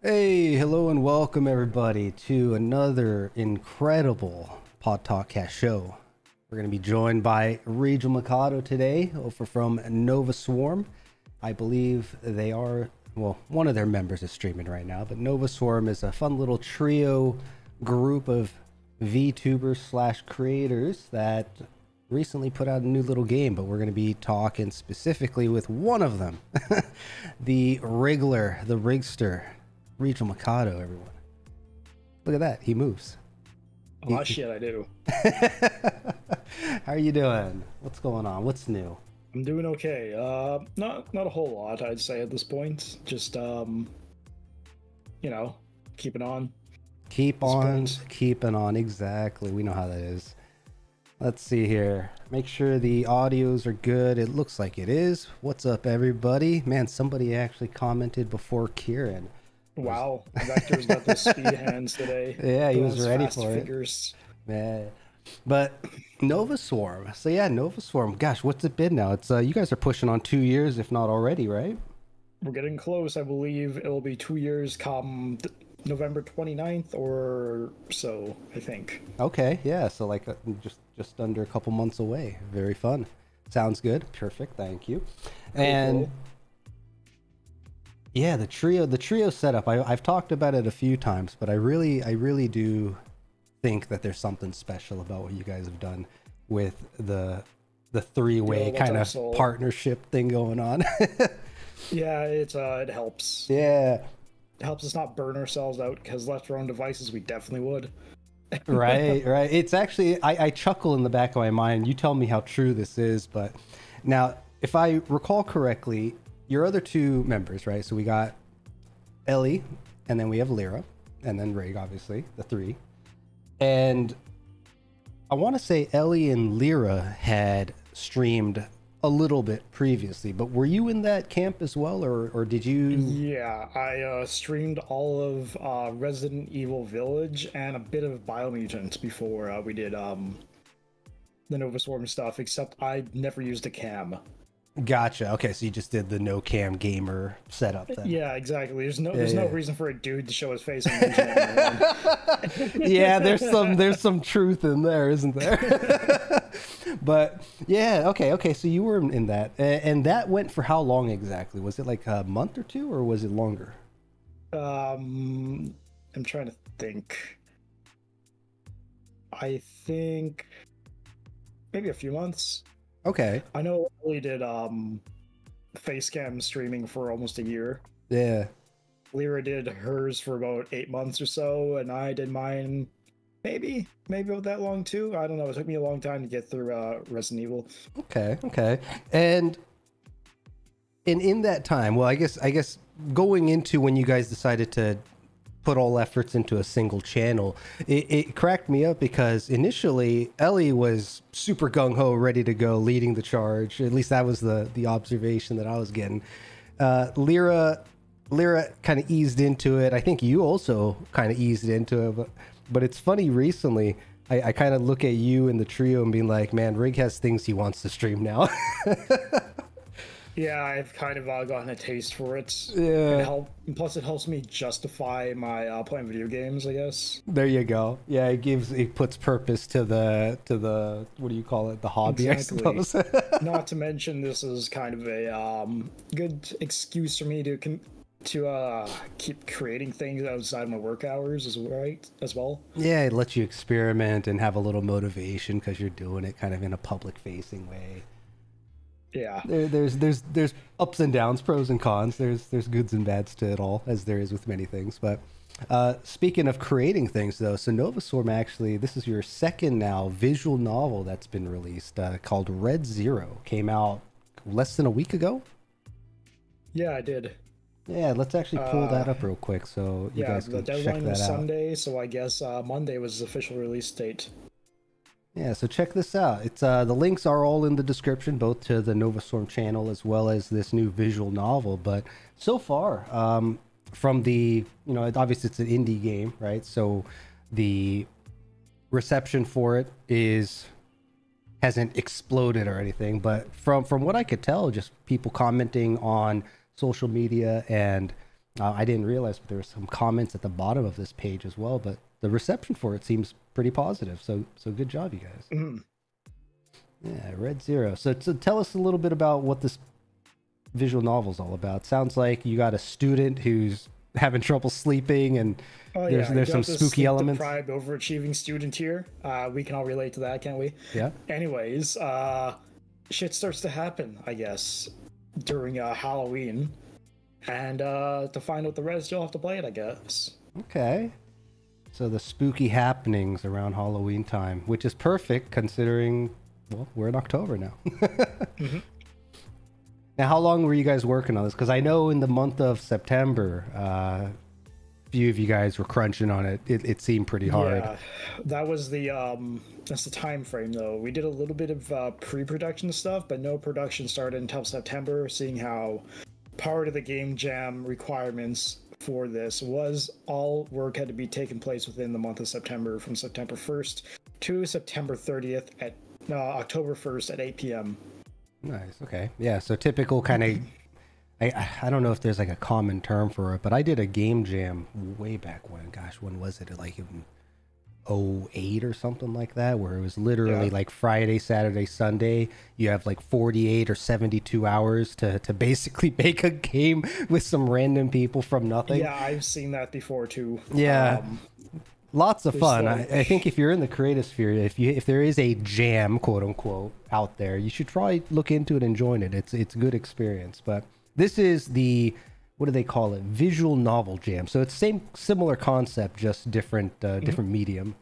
Hey, hello and welcome everybody to another incredible Pod Talkcast show. We're going to be joined by Rigel Micado today over from NovaSWARM. I believe they are, well, one of their members is streaming right now, but NovaSWARM is a fun little trio group of VTubers slash creators that recently put out a new little game, but we're going to be talking specifically with one of them, the Rigler, the Rigster. Rigel Micado, everyone. Look at that. He moves. Oh, shit, I do. How are you doing? What's going on? What's new? I'm doing okay. Not a whole lot, I'd say at this point. Just keeping on. Keep on keeping on. Exactly. We know how that is. Let's see here. Make sure the audios are good. It looks like it is. What's up, everybody? Man, somebody actually commented before Kieran. Wow, Vector's got those speed hands today. Yeah, he was ready fast for fingers. it. Man. But NovaSWARM. So yeah, NovaSWARM. Gosh, what's it been now? It's you guys are pushing on 2 years, if not already, right? We're getting close. I believe it'll be 2 years come November 29th or so, I think. Okay, yeah. So like just under a couple months away. Very fun. Sounds good. Perfect. Thank you. And cool. Yeah, the trio setup. I've talked about it a few times, but I really do think that there's something special about what you guys have done with the three-way kind of partnership thing going on. Yeah, it helps. Yeah, it helps us not burn ourselves out, because left our own devices, we definitely would. right. It's actually I chuckle in the back of my mind. You tell me how true this is, but now if I recall correctly, your other two members, right? So we got Ellie, and then we have Lyra, and then Rig, obviously, the three. And I want to say Ellie and Lyra had streamed a little bit previously, but were you in that camp as well, or did you? Yeah, I streamed all of Resident Evil Village and a bit of Biomutant before we did the NovaSWARM stuff, except I never used a cam. Gotcha. Okay, so you just did the no cam gamer setup then. Yeah, exactly. There's no reason for a dude to show his face on the internet. Yeah, there's some truth in there, isn't there? But yeah, okay. So you were in that, and that went for how long exactly? Was it like a month or two, or was it longer? I'm trying to think. I think maybe a few months. Okay. I know Ellie did face cam streaming for almost a year. Yeah. Lyra did hers for about 8 months or so, and I did mine maybe about that long too. I don't know. It took me a long time to get through Resident Evil. Okay. And in that time, well, I guess going into when you guys decided to put all efforts into a single channel, it cracked me up because initially Ellie was super gung-ho, ready to go, leading the charge. At least that was the observation that I was getting. Lyra kind of eased into it. I think you also kind of eased into it, but it's funny recently I kind of look at you and the trio and being like, man, Rig has things he wants to stream now. Yeah, I've kind of gotten a taste for it. Yeah. Plus, it helps me justify my playing video games, I guess. There you go. Yeah, it puts purpose to the what do you call it? The hobby, exactly. I suppose. Not to mention, this is kind of a good excuse for me to keep creating things outside my work hours as well. Yeah, it lets you experiment and have a little motivation because you're doing it kind of in a public facing way. Yeah, there's ups and downs, pros and cons. There's goods and bads to it all, as there is with many things. But speaking of creating things, though, so NovaSWARM, actually, this is your second now visual novel that's been released, called Red Zero. Came out less than a week ago. Yeah, I did. Yeah, let's actually pull that up real quick so you guys can check that out. The deadline was Sunday, so I guess Monday was the official release date. Yeah, so check this out. It's the links are all in the description, both to the NovaSWARM channel as well as this new visual novel. But so far, from the, obviously it's an indie game, right? So the reception for it hasn't exploded or anything, but from what I could tell, just people commenting on social media and I didn't realize, but there were some comments at the bottom of this page as well. But the reception for it seems pretty positive. So good job, you guys. Mm. Yeah, Red Zero. So tell us a little bit about what this visual novel is all about. Sounds like you got a student who's having trouble sleeping, and there's some spooky elements. Deprived, overachieving student here. We can all relate to that, can't we? Yeah. Anyways, shit starts to happen, I guess, during Halloween, and to find out the rest, you'll have to play it, I guess. Okay. So the spooky happenings around Halloween time, which is perfect considering, well, we're in October now. Mm-hmm. Now, how long were you guys working on this? Because I know in the month of September, a few of you guys were crunching on it. It seemed pretty hard. Yeah, that was that's the time frame, though. We did a little bit of pre-production stuff, but no production started until September, seeing how part of the game jam requirements for this was all work had to be taking place within the month of September, from September 1st to September 30th at October 1st at 8 p.m. Nice. Okay. Yeah. So typical kind of, I don't know if there's like a common term for it, but I did a game jam way back when. Gosh, when was it? Like in 08 or something like that, where it was literally like Friday, Saturday, Sunday. You have like 48 or 72 hours to basically make a game with some random people from nothing. Yeah, I've seen that before too. Yeah. Lots of fun. I think if you're in the creative sphere, if there is a jam, quote unquote, out there, you should try look into it and join it. It's a good experience. But this is the, what do they call it? Visual novel jam. So it's similar concept, just different different medium.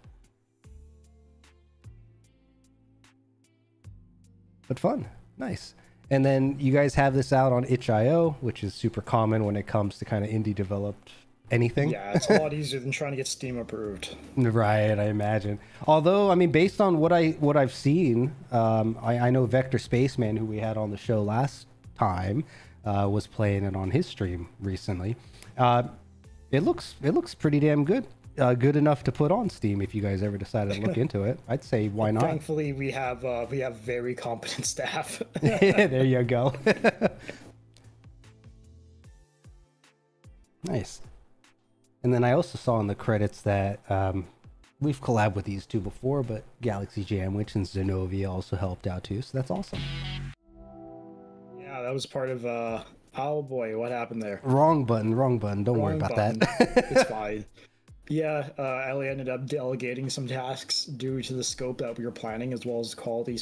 But fun, nice. And then you guys have this out on itch.io, which is super common when it comes to kind of indie developed anything. Yeah, it's a lot easier than trying to get Steam approved. Right, I imagine. Although, I mean, based on what I've seen, I know Vector Spaceman, who we had on the show last time, was playing it on his stream recently. It looks pretty damn good. Good enough to put on Steam if you guys ever decided to look into it. I'd say why not? Thankfully, we have very competent staff. There you go. Nice. And then I also saw in the credits that we've collabed with these two before, but Galaxy Jamwich and Zenobia also helped out too, so that's awesome. Yeah, that was part of oh boy, what happened there? Wrong button. Don't worry about that. It's fine. Yeah, Ellie ended up delegating some tasks due to the scope that we were planning, as well as quality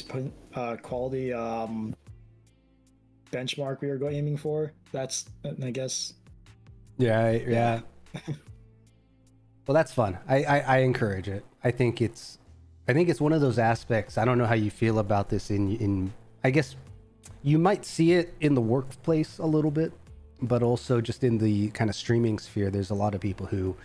benchmark we were aiming for. That's, I guess. Yeah. Well, that's fun. I encourage it. I think it's one of those aspects. I don't know how you feel about this in I guess you might see it in the workplace a little bit, but also just in the kind of streaming sphere, there's a lot of people who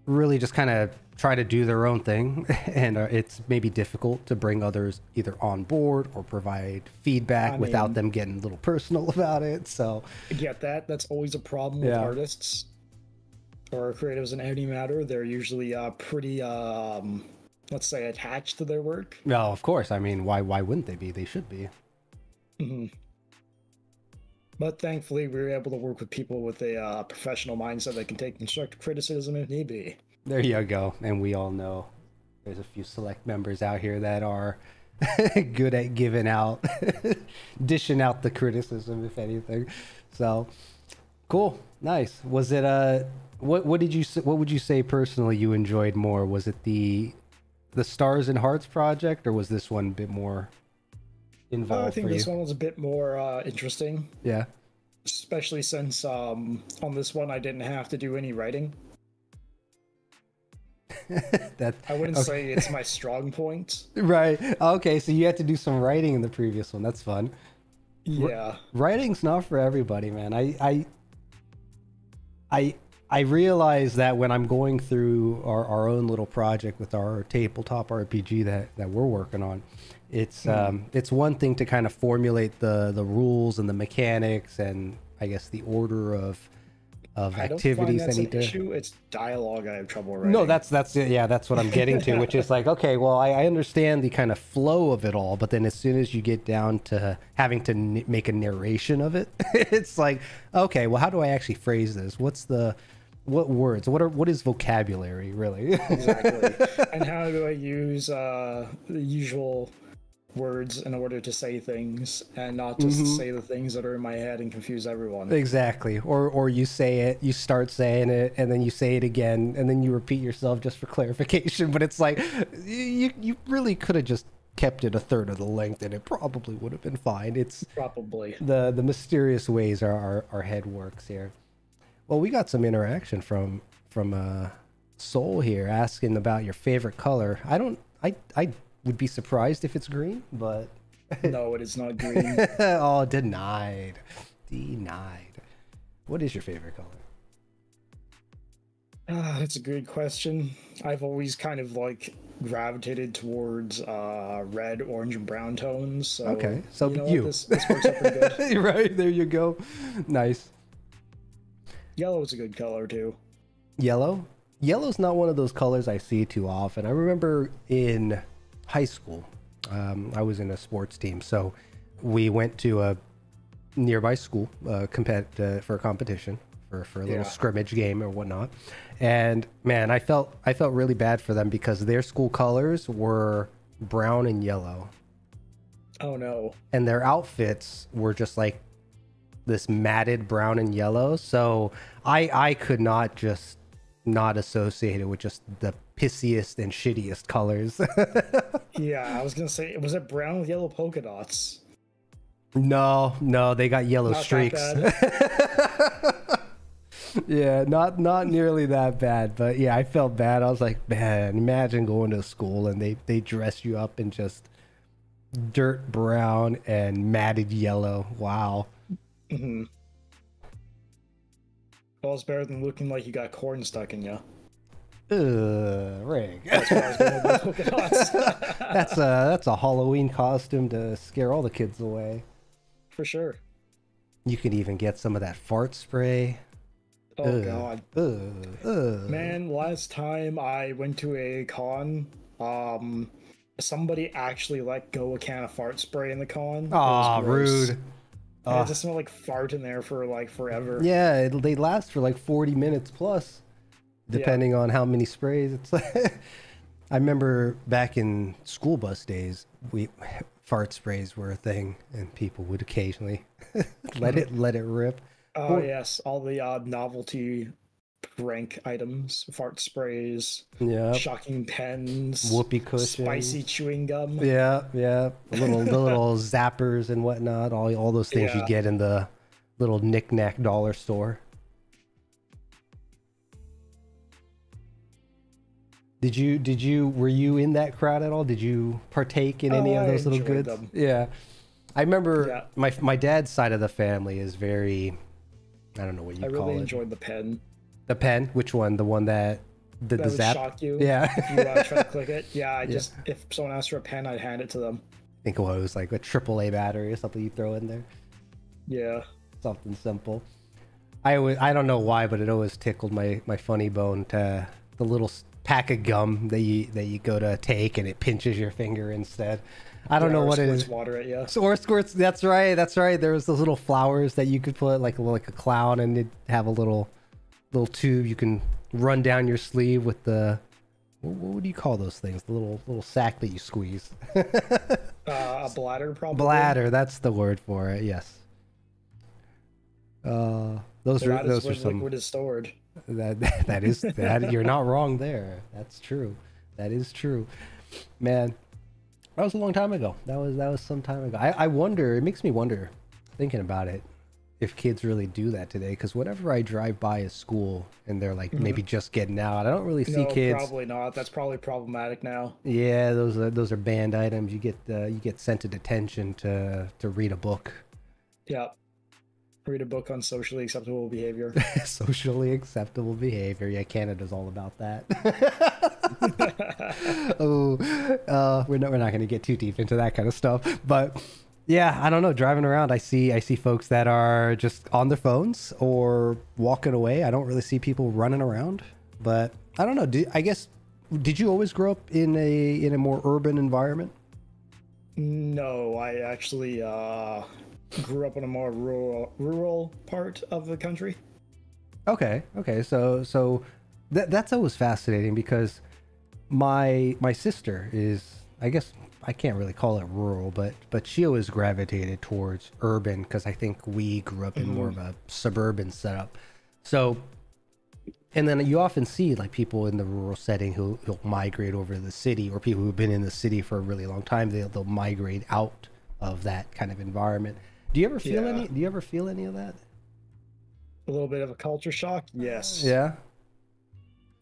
really just kind of try to do their own thing, and it's maybe difficult to bring others either on board or provide feedback without them getting a little personal about it. So I get that. That's always a problem with artists or creatives in any matter. They're usually pretty, let's say, attached to their work. No, of course. I mean, why wouldn't they be? They should be. Mm-hmm. But thankfully, we were able to work with people with a professional mindset that can take constructive criticism if need be. There you go. And we all know there's a few select members out here that are good at giving out, dishing out the criticism, if anything. So, cool. Nice. Was it what would you say personally you enjoyed more? Was it the Stars and Hearts project, or was this one a bit more involved? I think this one was a bit more interesting. Yeah. Especially since on this one I didn't have to do any writing. I wouldn't say it's my strong point. Right. Okay, so you had to do some writing in the previous one. That's fun. Yeah. Writing's not for everybody, man. I realize that when I'm going through our own little project with our tabletop RPG that we're working on, it's one thing to kind of formulate the rules and the mechanics and I guess the order of I don't find activities that's I an need to. issue. It's dialogue I have trouble writing. No, that's it. Yeah, that's what I'm getting to, which is like, okay, well, I understand the kind of flow of it all, but then as soon as you get down to having to make a narration of it, it's like, okay, well, how do I actually phrase this? What words? What is vocabulary really? Exactly. And how do I use the usual words in order to say things and not just say the things that are in my head and confuse everyone? Exactly. Or you say it, you start saying it, and then you say it again, and then you repeat yourself just for clarification. But it's like you really could have just kept it a third of the length, and it probably would have been fine. It's probably the mysterious ways our head works here. Well, we got some interaction from Soul here asking about your favorite color. I would be surprised if it's green, but no, it is not green. Oh, denied. What is your favorite color? That's a good question. I've always kind of like gravitated towards red, orange, and brown tones. So, okay, so you know this works out pretty good. Right, there you go. Nice. Yellow is a good color too. Yellow's not one of those colors I see too often. I remember in high school, I was in a sports team, so we went to a nearby school for a competition for a little scrimmage game or whatnot. And man, I felt really bad for them because their school colors were brown and yellow. Oh no. And their outfits were just like this matted brown and yellow. So I could not associate it with just the pissiest and shittiest colors. Yeah, I was gonna say, was it brown with yellow polka dots? No, they got yellow Not streaks. Yeah, not nearly that bad, but yeah, I felt bad. I was like, man, imagine going to school and they dress you up in just dirt brown and matted yellow. Wow. Mm-hmm. Well, it's better than looking like you got corn stuck in you. Rig. That's what I was going with polka dots. That's a Halloween costume to scare all the kids away. For sure. You could even get some of that fart spray. Oh god. Man, last time I went to a con, somebody actually let go a can of fart spray in the con. Aw, rude. It just smelled like fart in there for like forever. Yeah, they last for like 40 minutes plus, depending on how many sprays. It's like, I remember back in school bus days, fart sprays were a thing, and people would occasionally let it rip. Oh yes, all the novelty prank items, fart sprays, shocking pens, whoopee cushions, spicy chewing gum. Yeah, the little zappers and whatnot. All those things you get in the little knick-knack dollar store. Were you in that crowd at all? Did you partake in any of those little goods? Them. Yeah, I remember my dad's side of the family is very, I don't know what you call it. I really enjoyed the pen. The pen? Which one? The one that did the zap? Shock you. Yeah. If you try to click it. Yeah, if someone asked for a pen, I'd hand it to them. I think it was like a AAA battery or something you throw in there. Yeah. Something simple. I don't know why, but it always tickled my funny bone to the little pack of gum that you go to take and it pinches your finger instead. I don't know what it is. Water at you. Or squirts. That's right. There was those little flowers that you could put like a clown, and it'd have a little tube you can run down your sleeve with the, what do you call those things? The little sack that you squeeze. A bladder, probably. Bladder. That's the word for it. Yes. Those are some liquid is stored. That is you're not wrong there. That's true. That is true, man. That was a long time ago. That was some time ago. I wonder. It makes me wonder, thinking about it, if kids really do that today. Because whenever I drive by a school and they're like maybe just getting out, I don't really see kids. Probably not. That's probably problematic now. Yeah, those are banned items. You get sent to detention to read a book. Yeah. Read a book on socially acceptable behavior. Socially acceptable behavior. Yeah, Canada's all about that. We're not going to get too deep into that kind of stuff. But Yeah, I don't know. Driving around, I see folks that are just on their phones or walking away. I don't really see people running around, but I don't know. I guess did you always grow up in a more urban environment? No, I actually grew up in a more rural part of the country. Okay, okay. So that's always fascinating because my sister is, I guess I can't really call it rural, but she always gravitated towards urban because I think we grew up in more of a suburban setup. So, and then you often see like people in the rural setting who'll migrate over to the city, or people who've been in the city for a really long time. They'll migrate out of that kind of environment. Do you ever feel Yeah, any? Do you ever feel any of that? a little bit of a culture shock. Yes. Yeah.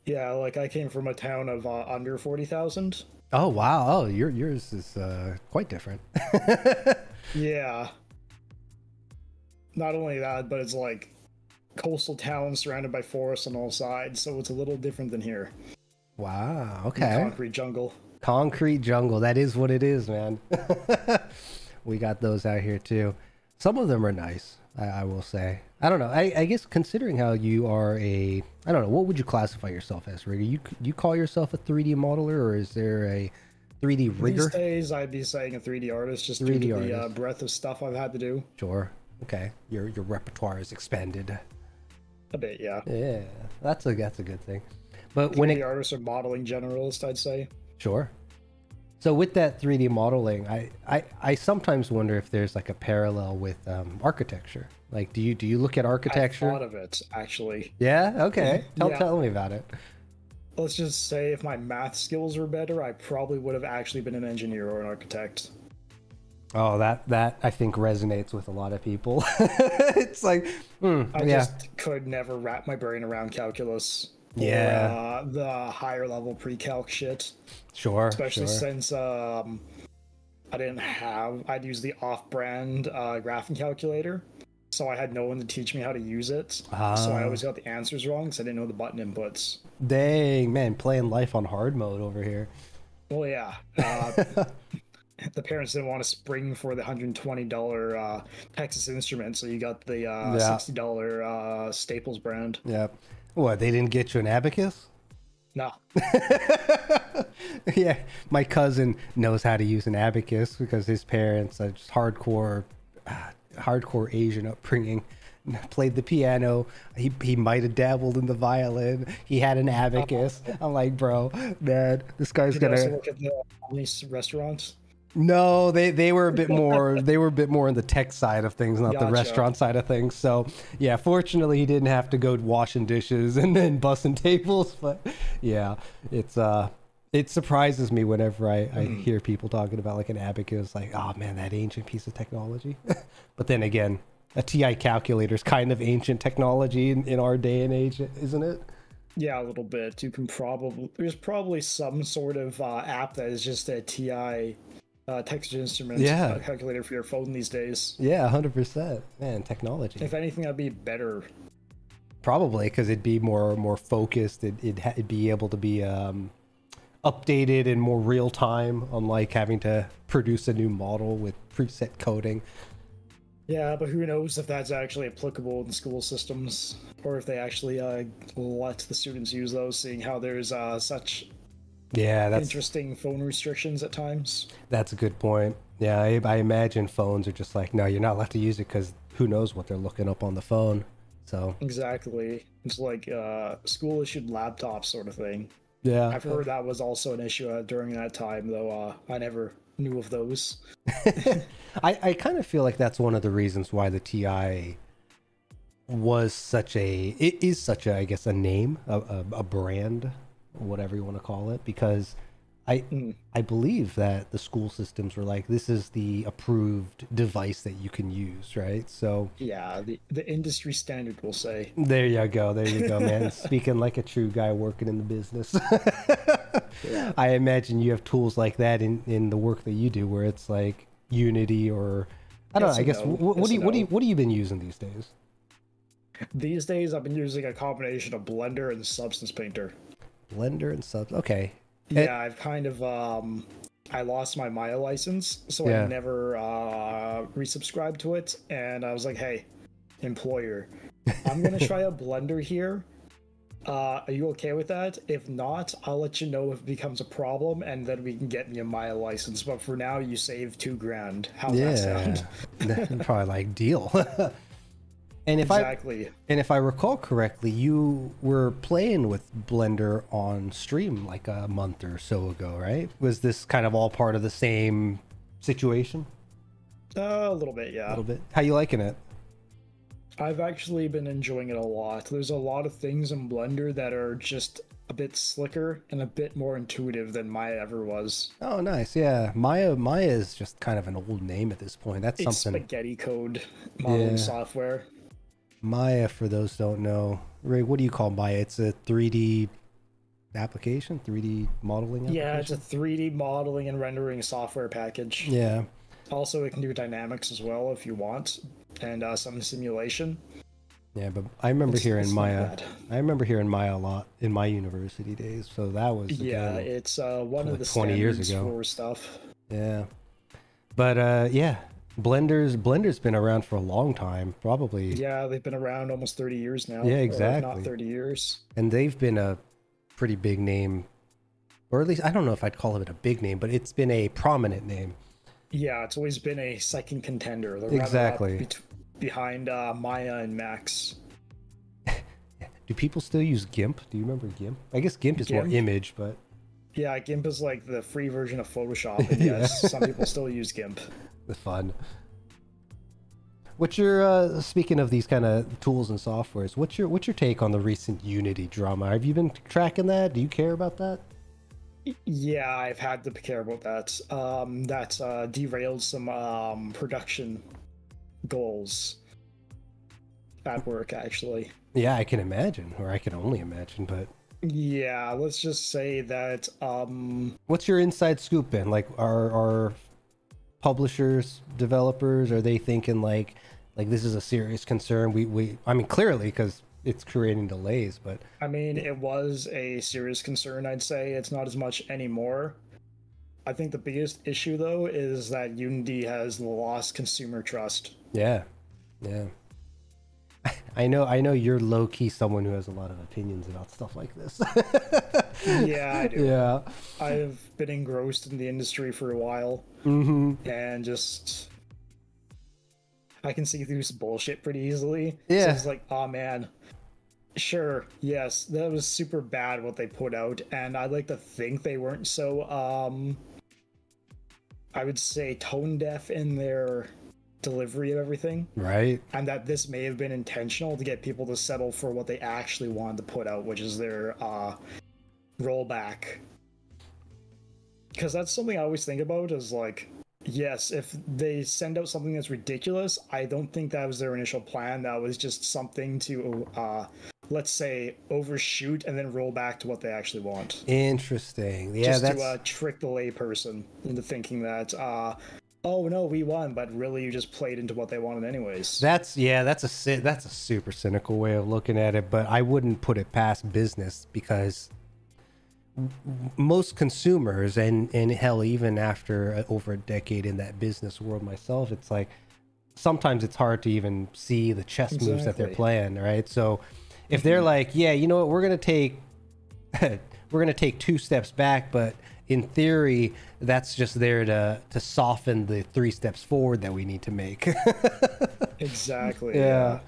Yeah, like I came from a town of under 40,000. Oh wow. Oh, yours is quite different. Yeah. Not only that, but it's like coastal town surrounded by forests on all sides, so it's a little different than here. Wow. In Okay. concrete jungle. Concrete jungle. That is what it is, man. We got those out here too. Some of them are nice, I will say. I don't know. I guess considering how you are I don't know, what would you classify yourself as, Rigger? You call yourself a 3D modeler, or is there a 3D rigger? These days, I'd be saying a 3D artist just 3D due to the artist. breadth of stuff I've had to do. Sure. Okay. Your repertoire is expanded. A bit, yeah. Yeah. That's a good thing. But when 3D it artists are modeling generalist, I'd say. Sure. So with that 3D modeling, I sometimes wonder if there's like a parallel with architecture. Like, do you look at I architecture? thought of it, actually. Yeah. Okay. Yeah. Tell me about it. Let's just say if my math skills were better, I probably would have actually been an engineer or an architect. Oh, that I think resonates with a lot of people. It's like, I yeah, just could never wrap my brain around calculus. yeah, Or the higher level pre-calc shit. sure, Especially sure. since I'd use the off-brand graphing calculator. So I had no one to teach me how to use it. So I always got the answers wrong because I didn't know the button inputs. Dang, man, playing life on hard mode over here. Well, yeah. The parents didn't want to spring for the $120 Texas Instrument, so you got the Yeah, $60 Staples brand. yeah. What, they didn't get you an abacus? No. Yeah, my cousin knows how to use an abacus because his parents are just hardcore Asian upbringing. Played the piano. He might have dabbled in the violin. He had an abacus. I'm like, bro, man, this guy's Did you also gonna. work at the Chinese restaurants? No, they were a bit more. They were a bit more in the tech side of things, not the Gotcha. restaurant side of things. So yeah, fortunately, he didn't have to go washing dishes and then bussing tables. But yeah, it surprises me whenever I hear people talking about like an abacus, like, oh man, that ancient piece of technology. But then again, a TI calculator is kind of ancient technology in our day and age, isn't it? Yeah, a little bit. There's probably some sort of app that is just a TI Texas Instruments Yeah. calculator for your phone these days. Yeah, 100%. Man, technology. If anything, that'd be better. Probably because it'd be more focused. It'd be able to be updated in more real time, unlike having to produce a new model with preset coding. Yeah, but who knows if that's actually applicable in school systems, or if they actually let the students use those, seeing how there's such Yeah, interesting phone restrictions at times. that's a good point. Yeah, I imagine phones are just like, no, you're not allowed to use it because who knows what they're looking up on the phone. So Exactly. It's like school issued laptops sort of thing. yeah, I've heard that was also an issue during that time, though I never knew of those. I kind of feel like that's one of the reasons why the TI it is such a, I guess, a name, a brand, whatever you want to call it, because I believe that the school systems were like, this is the approved device that you can use, right? So Yeah, the industry standard, we'll say. there you go, man. Speaking like a true guy working in the business. Yeah. I imagine you have tools like that in the work that you do, where it's like Unity or I don't Yes know. I and guess no. what Yes do you and what do you no. what have you been using these days? These days, I've been using a combination of Blender and Substance Painter. Blender and stuff. Okay. Yeah, I've kind of I lost my Maya license, so Yeah. I never resubscribed to it. And I was like, hey, employer, I'm gonna try a blender here. Are you okay with that? If not, I'll let you know if it becomes a problem, and then we can get me a Maya license. But for now, you save $2,000. How's that sound? Probably like deal. And Exactly. if I recall correctly, you were playing with Blender on stream like a month or so ago, right? Was this kind of all part of the same situation? A little bit, yeah. A little bit. How you liking it? I've actually been enjoying it a lot. There's a lot of things in Blender that are just a bit slicker and a bit more intuitive than Maya ever was. Oh, nice. Yeah, Maya is just kind of an old name at this point. That's It's something. spaghetti code modeling software. Maya, for those who don't know, Ray, what do you call Maya? It's a 3D application, 3D modeling application? Yeah, it's a 3D modeling and rendering software package. Yeah. Also, it can do dynamics as well if you want, and some simulation. Yeah, but I remember hearing Maya. Bad. I remember hearing Maya a lot in my university days. So that was it's one of the 20 years ago for stuff. Yeah, but yeah, Blender's been around for a long time, probably. Yeah, they've been around almost 30 years now. Yeah, Or exactly. not 30 years. And they've been a pretty big name, or at least I don't know if I'd call it a big name, but it's been a prominent name. Yeah, it's always been a second contender. The Exactly. behind Maya and Max. Do people still use GIMP? Do you remember GIMP? I guess GIMP is more image, but yeah, GIMP is like the free version of Photoshop. And yes, some people still use GIMP. The fun. What's your speaking of these kind of tools and softwares? What's your take on the recent Unity drama? Have you been tracking that? Do you care about that? Yeah, I've had to care about that. That's derailed some production goals at work, actually. Yeah, I can imagine, or I can only imagine, but yeah, let's just say that what's your inside scoop been? Like, are publishers, developers, are they thinking like this is a serious concern? I mean, clearly, because it's creating delays, but I mean, it was a serious concern. I'd say it's not as much anymore. I think the biggest issue though is that Unity has lost consumer trust. Yeah. I know you're low-key someone who has a lot of opinions about stuff like this. Yeah, I do. Yeah. I've been engrossed in the industry for a while. And just I can see through some bullshit pretty easily. Yeah. So it's like, oh man, sure, yes, that was super bad what they put out, and I'd like to think they weren't so I would say tone deaf in their delivery of everything, Right. and that this may have been intentional to get people to settle for what they actually wanted to put out, which is their rollback. Because that's something I always think about is like, yes, if they send out something that's ridiculous, I don't think that was their initial plan. That was just something to let's say overshoot and then roll back to what they actually want. Interesting. Yeah, Just that's to trick the layperson into thinking that oh no, we won, but really you just played into what they wanted anyways. that's a super cynical way of looking at it, but I wouldn't put it past business, because most consumers, and hell, even after over a decade in that business world myself, it's like sometimes it's hard to even see the chess moves that they're Exactly. playing, right? So if they're like, yeah, you know what, we're gonna take two steps back, but in theory that's just there to soften the 3 steps forward that we need to make. Exactly. Yeah.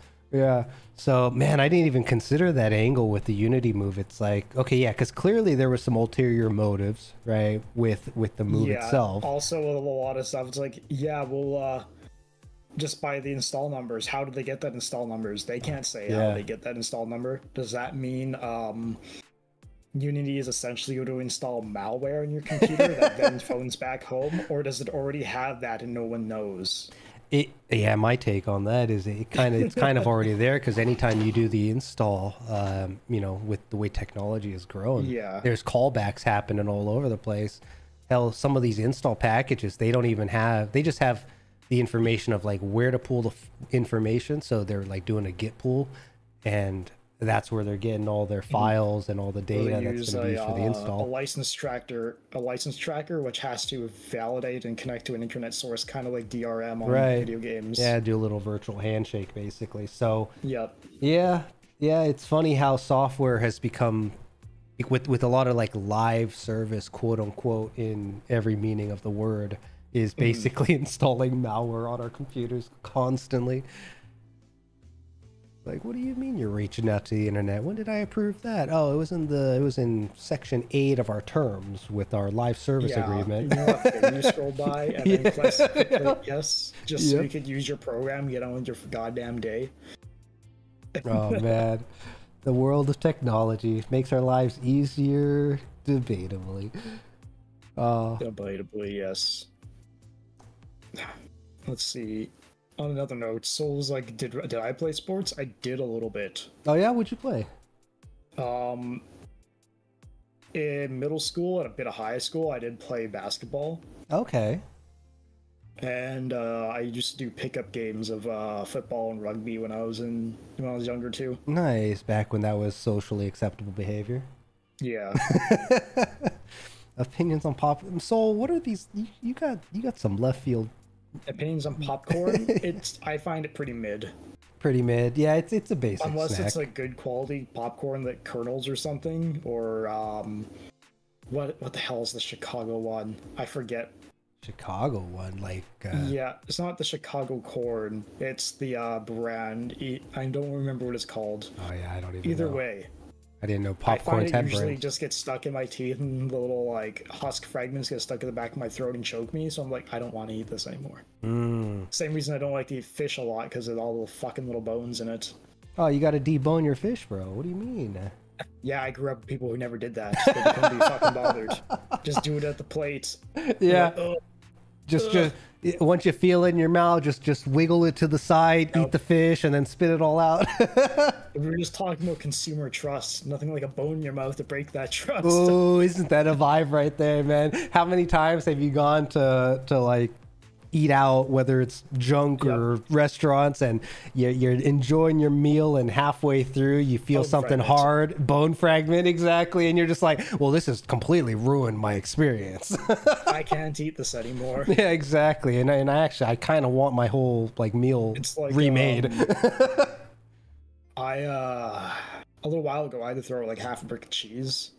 So, man, I didn't even consider that angle with the Unity move. It's like, okay, yeah, because clearly there was some ulterior motives, right, with the move itself. Also, a lot of stuff. It's like, yeah, we'll just by the install numbers. How did they get that install numbers? They can't say how they get that install number. Does that mean Unity is essentially going to install malware on your computer that then phones back home, or does it already have that and no one knows? Yeah, my take on that is it's kind of already there, because anytime you do the install, with the way technology has grown, there's callbacks happening all over the place. Hell, some of these install packages, they just have the information of like where to pull the information. So they're like doing a git pull, and that's where they're getting all their files and all the data that's going to be used for the a install. license tracker, which has to validate and connect to an internet source, kind of like DRM on Right. video games. Yeah, do a little virtual handshake basically. So Yep. yeah, it's funny how software has become, with a lot of like live service, quote unquote, in every meaning of the word, is basically installing malware on our computers constantly. Like, what do you mean you're reaching out to the internet? When did I approve that? Oh, it was in section 8 of our terms with our live service agreement. You scroll by and then click yes, just so you could use your program, get on with your goddamn day. Oh man, the world of technology makes our lives easier, debatably. Debatably, yes. Let's see. On another note, Souls, like, did I play sports? I did a little bit. Oh yeah, what'd you play? In middle school and a bit of high school, I did play basketball. Okay. And I used to do pickup games of football and rugby when I was younger too. Nice, back when that was socially acceptable behavior. Yeah. Opinions on pop. Soul, what are these? You got some left field. Opinions on popcorn? I find it pretty mid. Pretty mid. Yeah, it's a basic Unless snack. it's like good quality popcorn, like kernels or something, or what the hell is the Chicago one? I forget. Chicago one, like yeah, it's not the Chicago corn. It's the brand. I don't remember what it's called. Oh yeah, I don't even. Either know. way. I didn't know popcorn had usually brands. just gets stuck in my teeth, and the little like husk fragments get stuck in the back of my throat and choke me. So I'm like, I don't want to eat this anymore. Same reason I don't like to eat fish a lot, because of all the fucking little bones in it. Oh, you got to debone your fish, bro. What do you mean? Yeah, I grew up with people who never did that. They couldn't be fucking bothered. Just do it at the plate. Yeah. Like, Just once you feel it in your mouth, just wiggle it to the side, eat the fish, and then spit it all out. we were just talking about consumer trust. Nothing like a bone in your mouth to break that trust. Oh, isn't that a vibe right there, man? How many times have you gone to like eat out, whether it's junk or restaurants, and you're enjoying your meal, and halfway through you feel something hard, bone fragment, exactly, and you're just like, well, this has completely ruined my experience. I can't eat this anymore. Yeah, exactly. And I kind of want my whole like meal remade. A little while ago I had to throw like half a brick of cheese.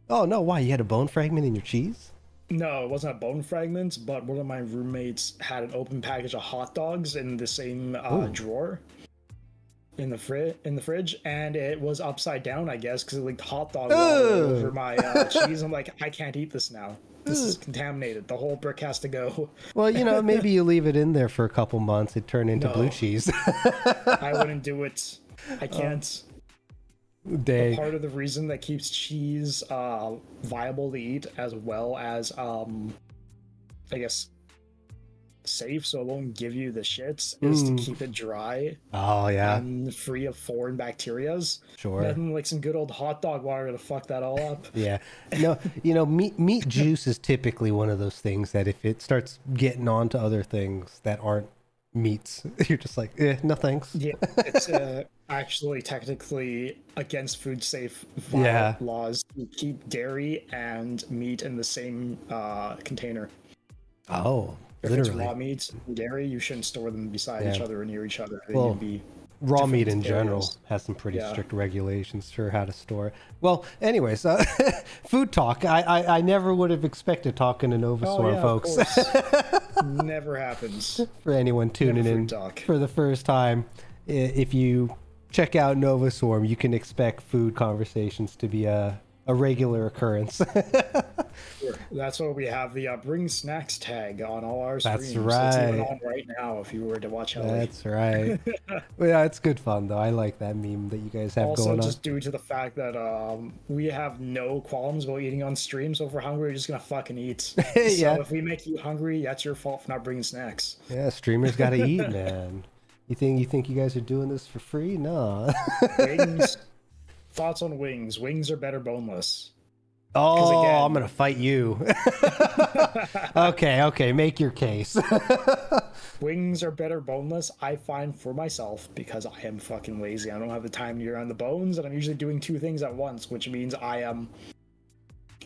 Oh no, why? You had a bone fragment in your cheese? No, it wasn't a bone fragment, but one of my roommates had an open package of hot dogs in the same drawer in the fridge, and it was upside down, I guess, because it leaked hot dog water over my cheese. I'm like, I can't eat this now. This is contaminated. The whole brick has to go. Well, maybe you leave it in there for a couple months. It turned into blue cheese. I wouldn't do it. I can't. Part of the reason that keeps cheese viable to eat, as well as I guess safe, so it won't give you the shits, is to keep it dry. Oh yeah, and free of foreign bacterias. Sure. Nothing like some good old hot dog water to fuck that all up. Yeah. No, meat juice is typically one of those things that if it starts getting on to other things that aren't meats, you're just like, no thanks. Yeah, it's actually technically against food safe laws to keep dairy and meat in the same container. Oh, if literally. It's raw meat and dairy, you shouldn't store them beside each other or near each other. They Well, need to be raw meat in areas. general has some pretty strict regulations for how to store it. Well, anyways, food talk. I never would have expected talking to NovaSWARM folks. Never happens. For anyone tuning in for the first time, if you check out NovaSWARM, you can expect food conversations to be a regular occurrence. That's why we have the bring snacks tag on all our streams. That's right. It's even on right now if you were to watch how That's right. Well, yeah, it's good fun though. I like that meme that you guys have also, going on. just due to the fact that we have no qualms about eating on stream, so if we're hungry, we're just gonna fucking eat. Yeah. So if we make you hungry, that's your fault for not bringing snacks. Yeah, streamers gotta eat, man. You think you guys are doing this for free? No. Wings. Thoughts on wings? Wings are better boneless. Oh, again, I'm gonna fight you. Okay, make your case. wings are better boneless, I find, for myself, because I am fucking lazy. I don't have the time to get around the bones, and I'm usually doing two things at once, which means I am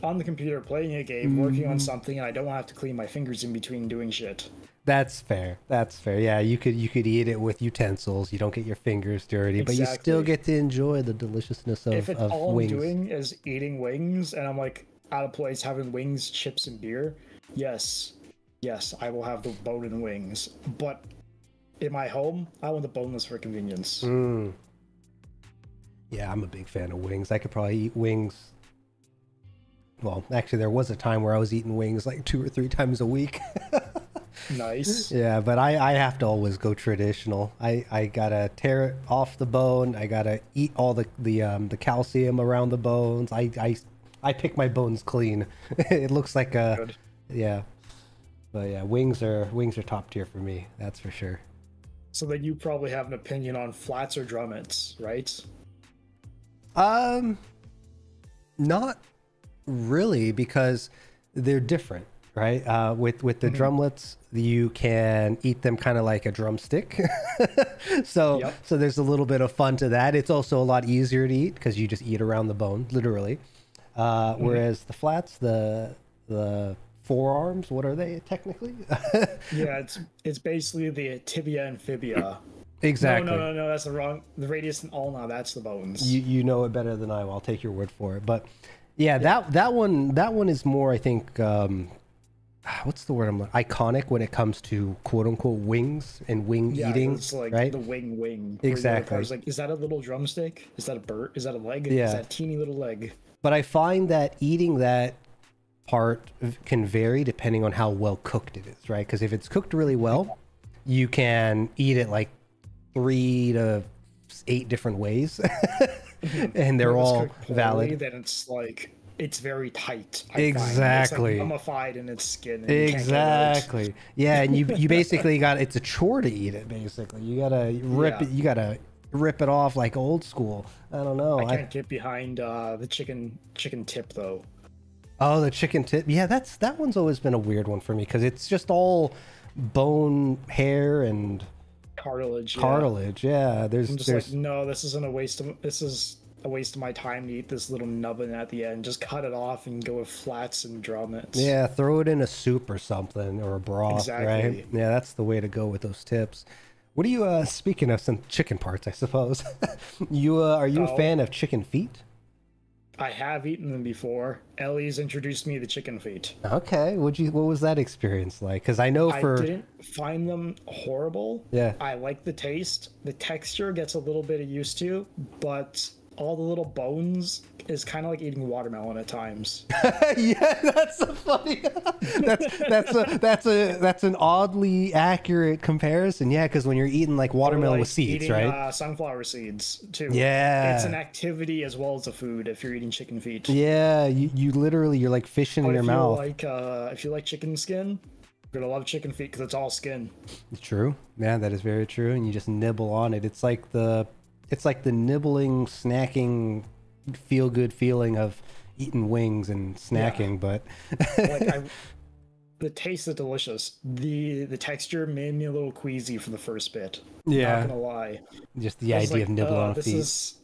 on the computer playing a game, working on something, and I don't want to have to clean my fingers in between doing shit. That's fair. That's fair. Yeah, you could eat it with utensils. You don't get your fingers dirty, but you still get to enjoy the deliciousness of If it's of all wings. I'm doing is eating wings, and I'm like out of place having wings, chips, and beer, yes, I will have the bone and wings. But in my home, I want the boneless for convenience. Yeah, I'm a big fan of wings. I could probably eat wings. Well, actually, there was a time where I was eating wings like 2 or 3 times a week. Nice. Yeah, but I have to always go traditional. I gotta tear it off the bone. I gotta eat all the calcium around the bones. I pick my bones clean. It looks like a Good. yeah, but yeah, wings are top tier for me. That's for sure. So then you probably have an opinion on flats or drummets, right? Not really, because they're different, right? With the drumlets, you can eat them kind of like a drumstick. So there's a little bit of fun to that. It's also a lot easier to eat because you just eat around the bone, literally. Whereas the flats, the forearms, what are they technically? Yeah, it's basically the tibia and fibia. Exactly. No, that's the wrong. The radius and ulna, that's the bones. You know it better than I will. I'll take your word for it. But yeah, that one is more, I think, what's the word iconic when it comes to quote unquote wings and wing eating. It's like right? the wing. Exactly. It's like, is that a little drumstick? Is that a bird? Is that a leg? Yeah. Is that a teeny little leg? But I find that eating that part can vary depending on how well cooked it is, right? Because if it's cooked really well, you can eat it like 3 to 8 different ways, and they're all valid. Then it's like it's very tight. Exactly. It's like mummified in its skin. And exactly. Yeah, and you basically it's a chore to eat it. Basically, you gotta rip it. You gotta rip it off like old school. I don't know. I can't get behind the chicken tip though. Oh, the chicken tip. Yeah, that one's always been a weird one for me because it's just all bone, hair, and cartilage. Yeah, there's like, no, this is a waste of my time to eat this little nubbin at the end. Just cut it off and go with flats and drummets. Yeah, throw it in a soup or something, or a broth, right? Yeah, that's the way to go with those tips. What are you speaking of some chicken parts, I suppose? Are you a fan of chicken feet? I have eaten them before. Ellie's introduced me to chicken feet. Okay, what was that experience like? Because I know I didn't find them horrible. Yeah, I like the taste. The texture gets a little bit used to, but all the little bones is kind of like eating watermelon at times. Yeah, that's so funny. that's an oddly accurate comparison. Yeah, because when you're eating like watermelon with seeds, right? Sunflower seeds too. Yeah, it's an activity as well as a food. If you're eating chicken feet. Yeah, you literally you're like fishing in your mouth. If you like chicken skin, you're gonna love chicken feet because it's all skin. It's true. Yeah, that is very true. And you just nibble on it. It's like the nibbling, snacking, feel good feeling of eating wings and snacking. But the taste is delicious. The texture made me a little queasy for the first bit. Yeah, not gonna lie. Just the idea of nibbling on a feet.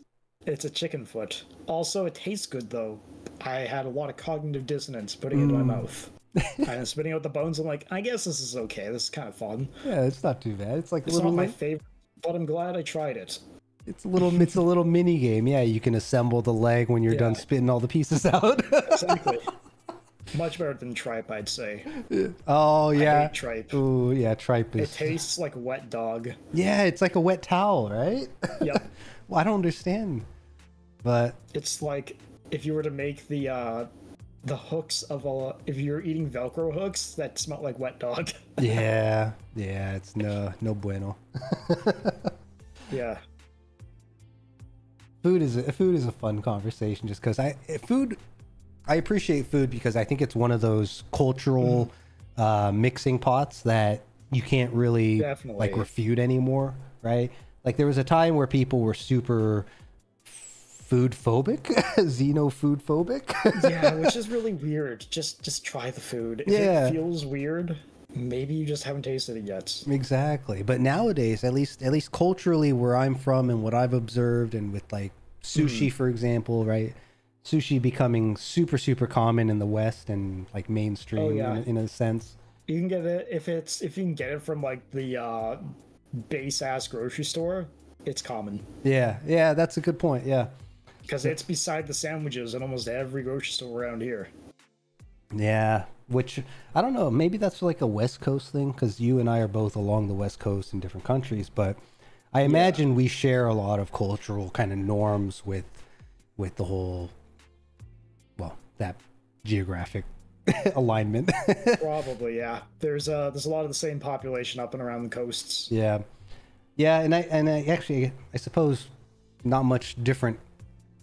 It's a chicken foot. Also, it tastes good though. I had a lot of cognitive dissonance putting it in my mouth. And spitting out the bones. I'm like, I guess this is okay. This is kind of fun. Yeah, it's not too bad. It's not my favorite, but I'm glad I tried it. It's a little mini game. Yeah, you can assemble the leg when you're done spitting all the pieces out. Exactly. Much better than tripe, I'd say. Oh yeah, I hate tripe. Ooh yeah, tripe is. It tastes like wet dog. Yeah, it's like a wet towel, right? Yep. Well, I don't understand, but it's like if you were to make the hooks of if you're eating Velcro hooks that smell like wet dog. yeah, it's no bueno. Yeah. Food is a fun conversation just because I appreciate food because I think it's one of those cultural mixing pots that you can't really refute anymore, right? Like there was a time where people were super food phobic, xeno food phobic. Yeah, which is really weird. Just try the food. If it feels weird, maybe you just haven't tasted it yet. Exactly. But nowadays, at least culturally where I'm from and what I've observed, and with like sushi, for example, right? Sushi becoming super common in the West and like mainstream in a sense. You can get it if you can get it from like the base ass grocery store, it's common. Yeah, that's a good point. Yeah. Because it's beside the sandwiches in almost every grocery store around here. Yeah, which I don't know. Maybe that's like a West Coast thing, because you and I are both along the West Coast in different countries. But I imagine we share a lot of cultural kind of norms with the whole, well, that geographic alignment. Probably, yeah. There's a lot of the same population up and around the coasts. Yeah, and I actually, I suppose not much different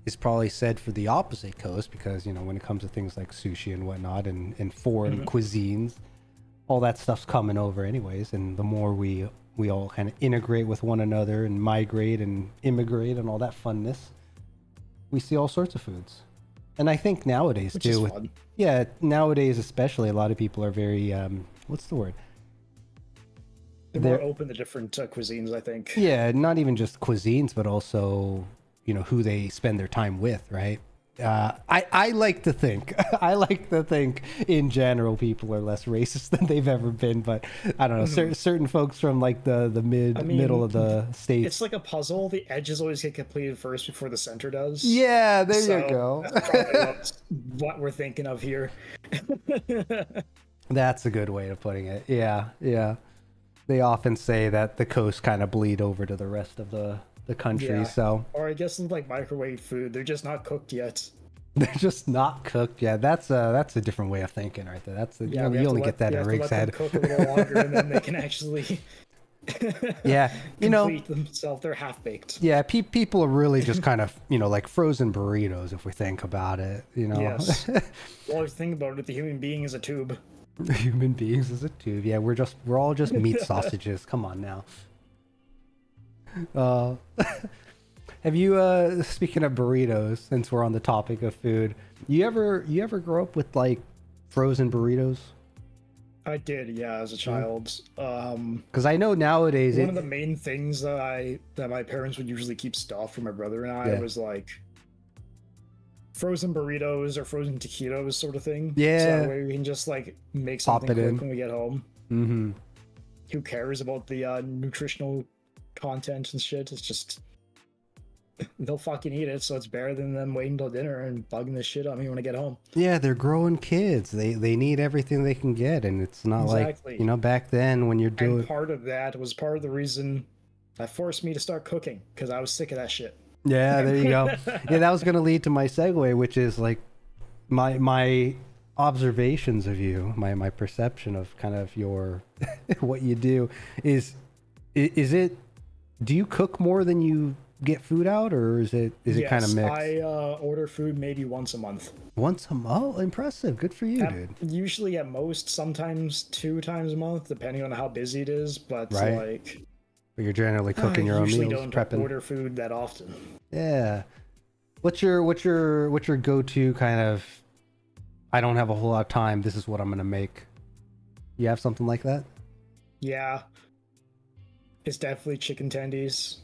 is probably said for the opposite coast, because, you know, when it comes to things like sushi and whatnot and foreign cuisines, all that stuff's coming over anyways. And the more we all kind of integrate with one another and migrate and immigrate and all that funness, we see all sorts of foods. And I think nowadays nowadays especially, a lot of people are very what's the word? They're more open to different cuisines, I think. Yeah, not even just cuisines, but also, you know, who they spend their time with, right? I like to think in general people are less racist than they've ever been, but I don't know, certain folks from like the middle of the states. It's like a puzzle. The edges always get completed first before the center does. Yeah, there you go. That's probably what we're thinking of here. That's a good way of putting it. Yeah. They often say that the coast kind of bleed over to the rest of the country. So, or I guess it's like microwave food, they're just not cooked yet. They're just not cooked. Yeah, that's a different way of thinking right there. That's you only get that in Rig's head. Cook a little longer, and then they can actually complete themselves. They're half baked. Yeah, people are really just kind of, you know, like frozen burritos if we think about it, you know. Yes. Well, if you think about it, the human being is a tube. Human beings is a tube. Yeah, we're all just meat sausages. Come on now. Have you speaking of burritos, since we're on the topic of food, you ever grow up with like frozen burritos? I did, yeah, as a child. Because I know nowadays one of the main things that my parents would usually keep stuff for my brother and I was like frozen burritos or frozen taquitos sort of thing. Yeah. So that way we can just like make something quick when we get home. Mm-hmm. Who cares about the nutritional content and shit? It's just they'll fucking eat it, so it's better than them waiting till dinner and bugging the shit on me when I get home. Yeah, they're growing kids. They need everything they can get, and it's not like, you know, back then when you're doing. And part of that was part of the reason that forced me to start cooking, because I was sick of that shit. Yeah, there you go. Yeah, that was going to lead to my segue, which is like my observations of you, my perception of kind of your what you do is it. Do you cook more than you get food out, or is it kind of mixed? I order food maybe once a month. Once a month? Oh, impressive. Good for you, dude. Usually at most, sometimes 2 times a month, depending on how busy it is. But like, but you're generally cooking your own meals, don't prepping. Order food that often. Yeah. What's your go-to kind of? I don't have a whole lot of time. This is what I'm gonna make. You have something like that? Yeah. It's definitely chicken tendies.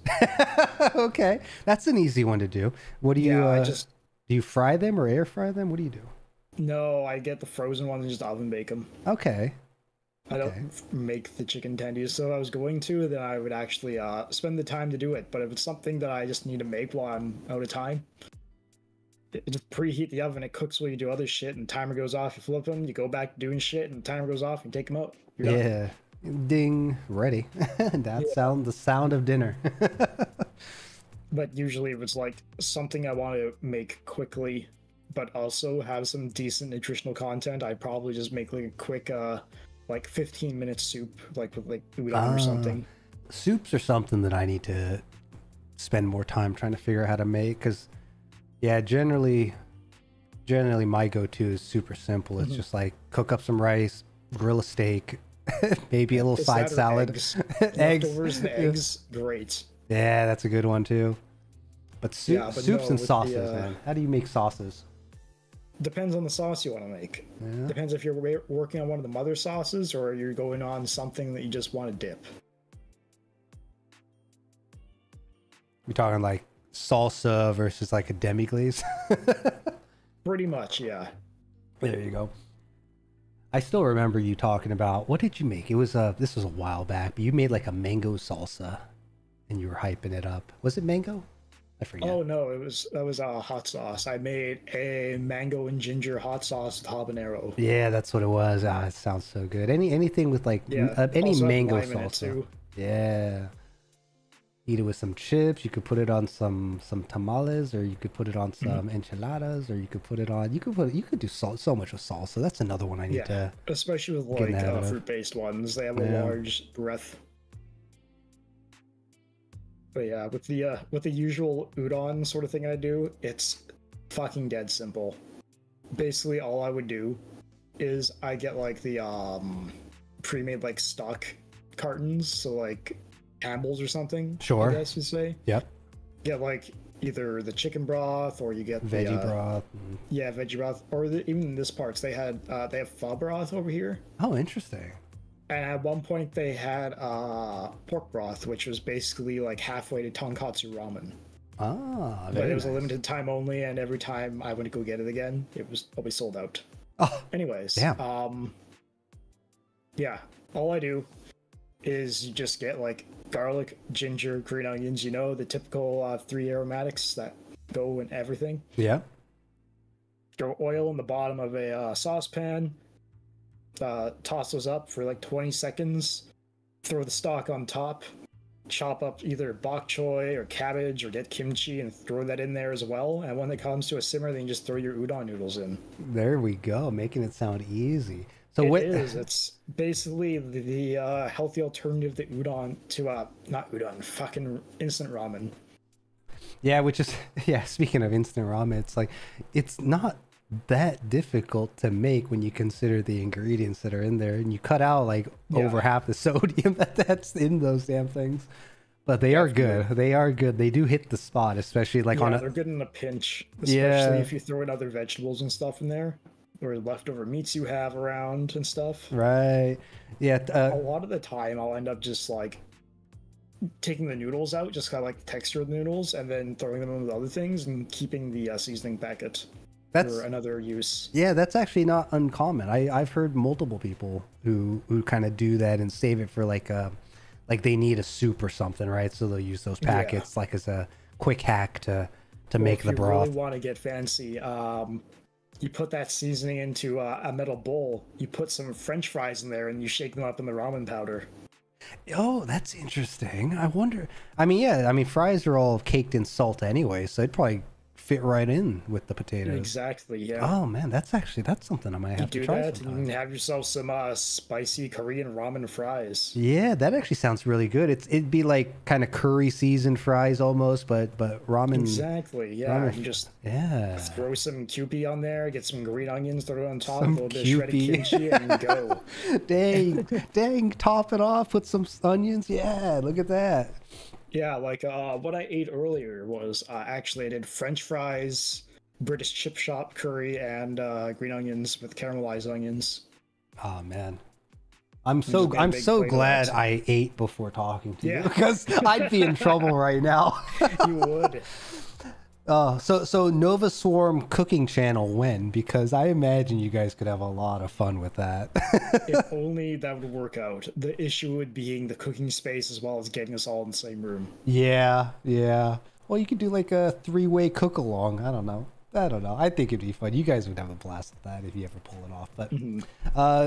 Okay, that's an easy one to do. What do you? Do you fry them or air fry them? What do you do? No, I get the frozen ones and just oven bake them. Okay. I don't make the chicken tendies, so if I was going to, then I would actually spend the time to do it. But if it's something that I just need to make while I'm out of time, just preheat the oven. It cooks while you do other shit, and timer goes off. You flip them, you go back doing shit, and the timer goes off. And you take them out. You're done. Ding, ready. The sound of dinner. But usually if it's like something I want to make quickly but also have some decent nutritional content, I probably just make like a quick like 15-minute soup, like with like udon or something. Soups are something that I need to spend more time trying to figure out how to make, because generally my go-to is super simple. It's just like cook up some rice, grill a steak, maybe a little side salad. Eggs. Leftovers and eggs, great. Yeah, that's a good one too. But, Yeah, but soups no, and with sauces, man. How do you make sauces? Depends on the sauce you want to make. Yeah. Depends if you're working on one of the mother sauces or you're going on something that you just want to dip. We're talking like salsa versus like a demi-glaze. Pretty much, yeah. There you go. I still remember you talking about, what did you make? It was this was a while back, but you made like a mango salsa and you were hyping it up. Was it mango? I forget. Oh no, that was a hot sauce. I made a mango and ginger hot sauce with habanero. Yeah, that's what it was. Ah, it sounds so good. Anything with like any also mango lime in it salsa. too. Yeah. Eat it with some chips. You could put it on some tamales, or you could put it on some enchiladas, or you could put it on. You could do so much with salsa. That's another one I need to. Especially with like fruit-based ones, they have a large breadth. But yeah, with the usual udon sort of thing I do, it's fucking dead simple. Basically, all I would do is I get like the pre-made like stock cartons, so like Campbell's or something. Sure. I guess you say. Yep. Get like either the chicken broth or you get veggie broth. Yeah, veggie broth. Or even in this parts they have pho broth over here. Oh, interesting. And at one point they had pork broth, which was basically like halfway to tonkatsu ramen. Ah, but it was a limited time only, and every time I went to go get it again, it was always sold out. Oh, anyways, damn. Yeah, all I do is you just get like garlic, ginger, green onions, you know, the typical 3 aromatics that go in everything. Yeah. Throw oil in the bottom of a saucepan. Toss those up for like 20 seconds, throw the stock on top, chop up either bok choy or cabbage or get kimchi and throw that in there as well. And when it comes to a simmer, then you just throw your udon noodles in. There we go, making it sound easy. So it's basically the healthy alternative to udon to not udon, fucking instant ramen. Yeah, which is speaking of instant ramen, it's like it's not that difficult to make when you consider the ingredients that are in there, and you cut out like over half the sodium that's in those damn things. But they are good. They are good. They do hit the spot, especially like they're good in a pinch, especially if you throw in other vegetables and stuff in there, or leftover meats you have around and stuff. Right. Yeah. A lot of the time I'll end up just like taking the noodles out, just kind of like the texture of the noodles, and then throwing them in with other things and keeping the seasoning packet. That's for another use. Yeah, that's actually not uncommon. I've heard multiple people who kind of do that and save it for like they need a soup or something, right? So they'll use those packets like as a quick hack to make the broth. If you really want to get fancy, you put that seasoning into a metal bowl. You put some French fries in there, and you shake them up in the ramen powder. Oh, that's interesting. I wonder. I mean, fries are all caked in salt anyway, so it'd probably fit right in with the potatoes. Exactly, yeah. Oh man, that's something I might have to try sometime. You can have yourself some spicy Korean ramen fries. Yeah, that actually sounds really good. It'd be like kind of curry seasoned fries almost, but ramen. Exactly, yeah. Ramen, you just throw some Kewpie on there, get some green onions, throw it on top, a little bit of shredded kimchi, and go. dang, top it off, put some onions. Yeah, look at that. Yeah, like what I ate earlier was actually I did French fries, British chip shop curry, and green onions with caramelized onions. Oh man, I'm so glad I ate before talking to you, because I'd be in trouble right now. You would. So NovaSWARM cooking channel when? Because I imagine you guys could have a lot of fun with that. If only that would work out. The issue would being the cooking space as well as getting us all in the same room. Yeah. Well, you could do like a 3-way cook along. I don't know. I think it'd be fun. You guys would have a blast with that if you ever pull it off. But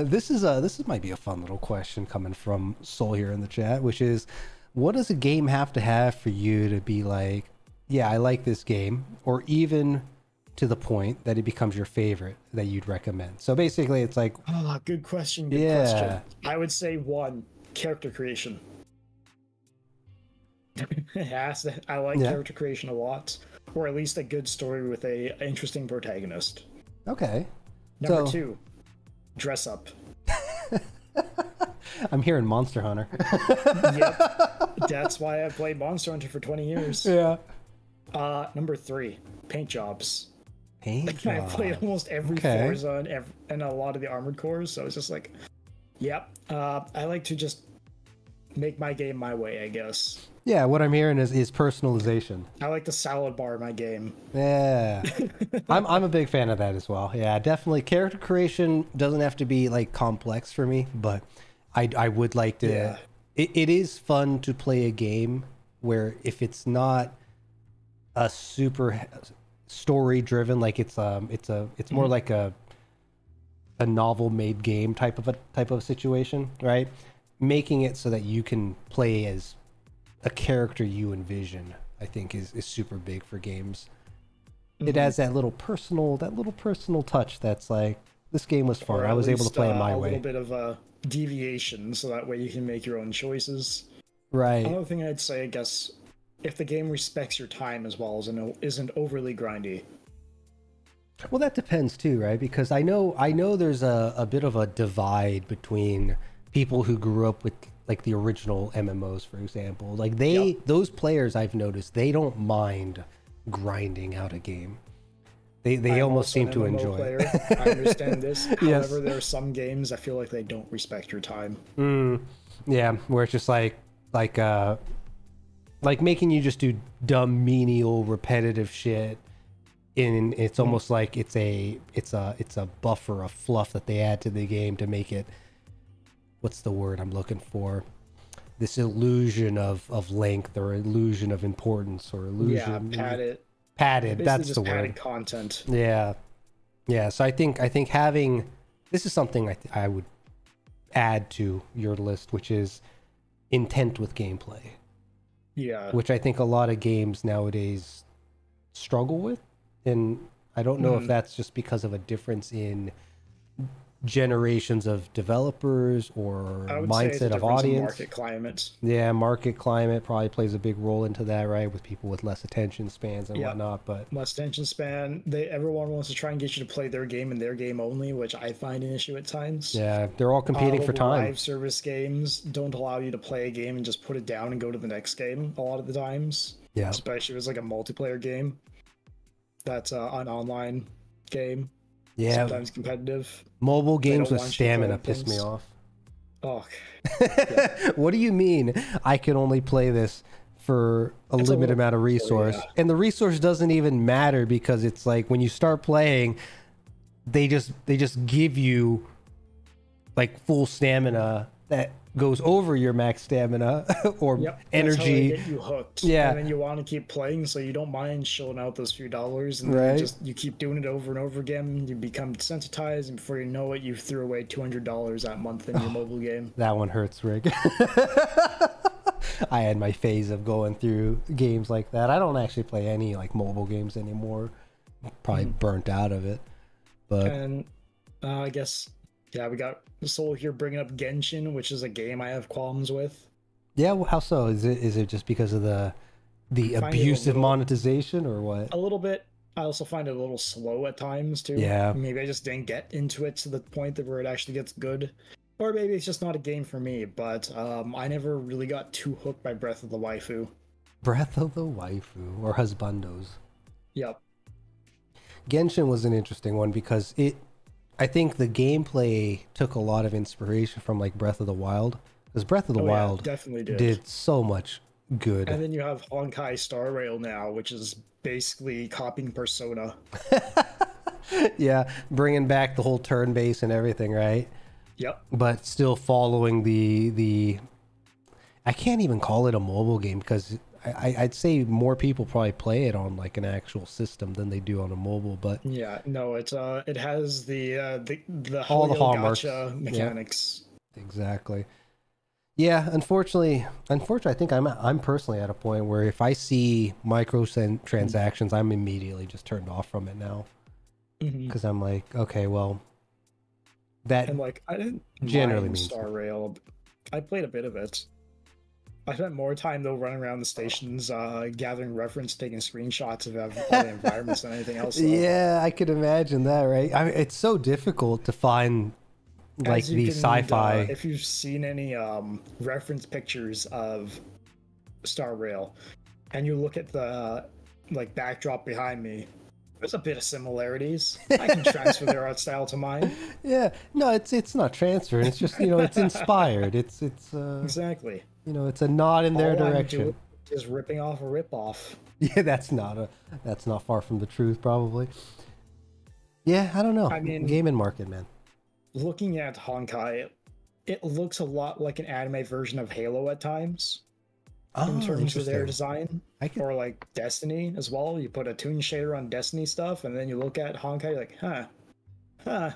this might be a fun little question coming from Soul here in the chat, which is, what does a game have to have for you to be like, yeah, I like this game, or even to the point that it becomes your favorite that you'd recommend? So basically it's like, good question. Question. I would say 1, character creation. I like character creation a lot, or at least a good story with a interesting protagonist. Okay. Number 2, dress up. I'm hearing Monster Hunter. Yep. That's why I played Monster Hunter for 20 years. Yeah. Number 3, paint jobs. Paint I job. played almost every Okay. Forza and a lot of the Armored Cores, so it's just like, yep. I like to just make my game my way, I guess. Yeah, what I'm hearing is personalization. I like to salad bar my game. Yeah. I'm a big fan of that as well. Yeah, definitely. Character creation doesn't have to be like complex for me, but I would like to. Yeah. It is fun to play a game where if it's not a super story driven, like it's more like a novel made game type of situation, right? Making it so that you can play as a character you envision, I think is super big for games. It has that little personal touch that's like, this game was fun. Or I was able to least, play it my a way. little bit of a deviation, so that way you can make your own choices. Right. Another thing I'd say, I guess, if the game respects your time as well as isn't overly grindy. Well, that depends too, right? Because I know there's a bit of a divide between people who grew up with like the original MMOs, for example. Like those players I've noticed, they don't mind grinding out a game. They almost seem to enjoy it. I understand this. Yes. However, there are some games I feel like they don't respect your time. Yeah, where it's just like making you just do dumb, menial, repetitive shit. And it's almost like it's a buffer of fluff that they add to the game to make it, what's the word I'm looking for? This illusion of length or illusion of importance or illusion. Yeah, padded. That's the word. Padded content. Yeah. So I think having, this is something I would add to your list, which is intent with gameplay. Yeah. Which I think a lot of games nowadays struggle with. And I don't know if that's just because of a difference in generations of developers or mindset of audience. Market climate. Yeah, market climate probably plays a big role into that, right? With people with less attention spans and whatnot. But less attention span. Everyone wants to try and get you to play their game and their game only, which I find an issue at times. Yeah, they're all competing for time. Live service games don't allow you to play a game and just put it down and go to the next game a lot of the times. Yeah. Especially if it's like a multiplayer game. That's an online game. Yeah. Sometimes competitive. Mobile games with stamina piss me off. Oh. Yeah. What do you mean I can only play this for a limited amount of resource? And the resource doesn't even matter because it's like when you start playing, they just give you like full stamina that goes over your max stamina or energy. That's how they get you hooked. Yeah. And then you want to keep playing, so you don't mind shelling out those few dollars. And then you keep doing it over and over again. You become desensitized, and before you know it, you threw away $200 that month in your mobile game. That one hurts, Rick. I had my phase of going through games like that. I don't actually play any like mobile games anymore. Probably burnt out of it. But and I guess we got Soul here bringing up Genshin, which is a game I have qualms with. Yeah, well, how so? Is it just because of the abusive monetization or what? A little bit. I also find it a little slow at times too. Yeah. Maybe I just didn't get into it to the point that where it actually gets good. Or maybe it's just not a game for me, but I never really got too hooked by Breath of the Waifu. Breath of the Waifu, or Husbandos. Yep. Genshin was an interesting one because I think the gameplay took a lot of inspiration from like Breath of the Wild. Because Breath of the Wild definitely did so much good. And then you have Honkai Star Rail now, which is basically copying Persona. Yeah, bringing back the whole turn base and everything, right? Yep. But still following the I can't even call it a mobile game because I'd say more people probably play it on like an actual system than they do on a mobile. But yeah, no, it has the all the hallmarks, mechanics. Yeah, exactly. Yeah, unfortunately, I think I'm personally at a point where if I see microtransactions, I'm immediately just turned off from it now because I'm like, okay, well. And like I didn't generally mind Star Rail. I played a bit of it. I spent more time though running around the stations, gathering reference, taking screenshots of all the environments than anything else. Though. Yeah, I could imagine that, right? I mean, it's so difficult to find like the sci-fi. If you've seen any reference pictures of Star Rail, and you look at the like backdrop behind me, there's a bit of similarities. I can transfer their art style to mine. Yeah, no, it's not transferring. It's just, it's inspired. It's Exactly. it's a nod in their All I'm direction. doing is ripping off a rip-off. Yeah, that's not far from the truth, probably. Yeah, I don't know. I mean, gaming market, man. Looking at Honkai, it looks a lot like an anime version of Halo at times. In terms of their design, or like Destiny as well. You put a toon shader on Destiny stuff, and then you look at Honkai, you're like, huh.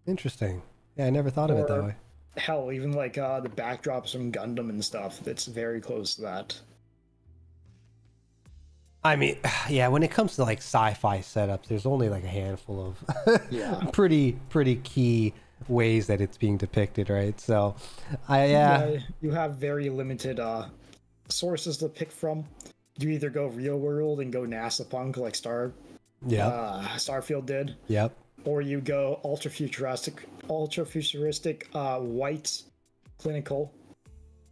Interesting. Yeah, I never thought of it that way. Hell, even like the backdrops from Gundam and stuff, that's very close to that. I mean, yeah, when it comes to like sci-fi setups, there's only like a handful of pretty key ways that it's being depicted, right? So, you have very limited sources to pick from. You either go real world and go NASA punk like Starfield did. Yep. Or you go ultra futuristic white clinical,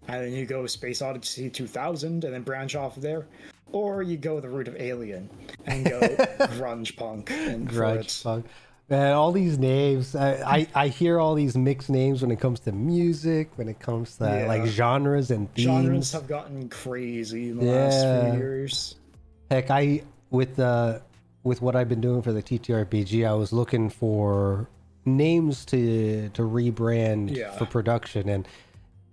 and then you go Space Odyssey 2000 and then branch off of there. Or you go the route of Alien and go grunge punk. And grunge punk. Man, all these names, I hear all these mixed names when it comes to music, when it comes to like genres and themes. Genres have gotten crazy in the last few years. Heck, with what I've been doing for the TTRPG, I was looking for names to rebrand for production,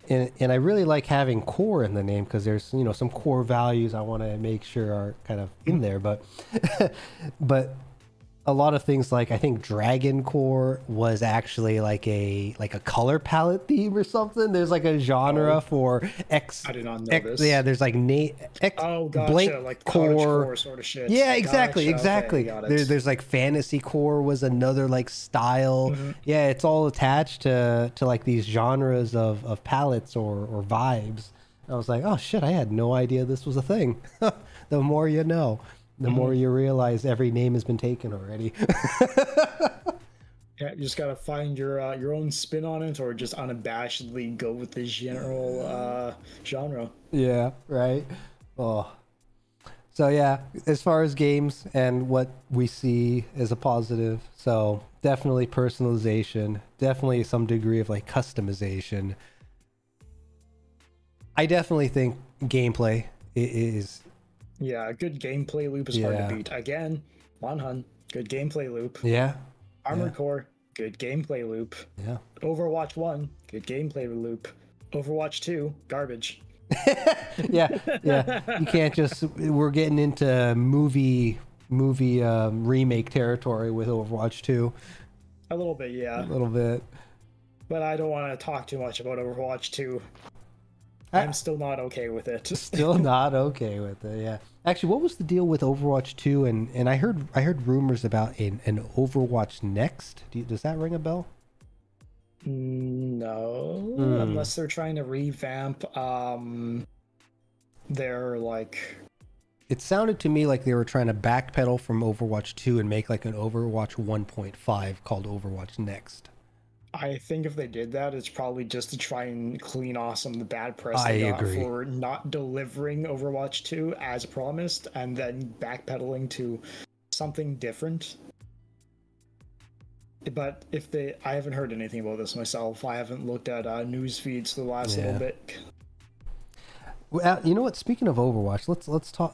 and I really like having core in the name because there's some core values I want to make sure are kind of in there, but a lot of things, like I think Dragon Core was actually like a color palette theme or something. There's like a genre for X. I did not know this. Yeah, there's like blank like core sort of shit. Yeah, exactly. Okay, there's like Fantasy Core was another like style. Yeah, it's all attached to like these genres of palettes or vibes. I was like, oh shit, I had no idea this was a thing. The more you know. The more you realize every name has been taken already. Yeah, you just gotta find your own spin on it, or just unabashedly go with the general genre. Yeah, right. Oh, so yeah. As far as games and what we see as a positive, so definitely personalization, definitely some degree of like customization. I definitely think gameplay is. Yeah, a good gameplay loop is hard to beat. Again, Monhun, good gameplay loop. Yeah. Armored Core, good gameplay loop. Yeah. Overwatch 1, good gameplay loop. Overwatch 2, garbage. yeah. You can't just. We're getting into movie remake territory with Overwatch 2. A little bit, yeah. A little bit. But I don't want to talk too much about Overwatch 2. I'm still not okay with it. Still not okay with it, yeah. Actually, what was the deal with Overwatch 2? And I heard rumors about an Overwatch Next. Does that ring a bell? No, unless they're trying to revamp their like. It sounded to me like they were trying to backpedal from Overwatch 2 and make like an Overwatch 1.5 called Overwatch Next. I think if they did that, it's probably just to try and clean off some of the bad press they got for not delivering Overwatch 2 as promised, and then backpedaling to something different. But I haven't heard anything about this myself. I haven't looked at news feeds the last little bit. Well, you know what? Speaking of Overwatch,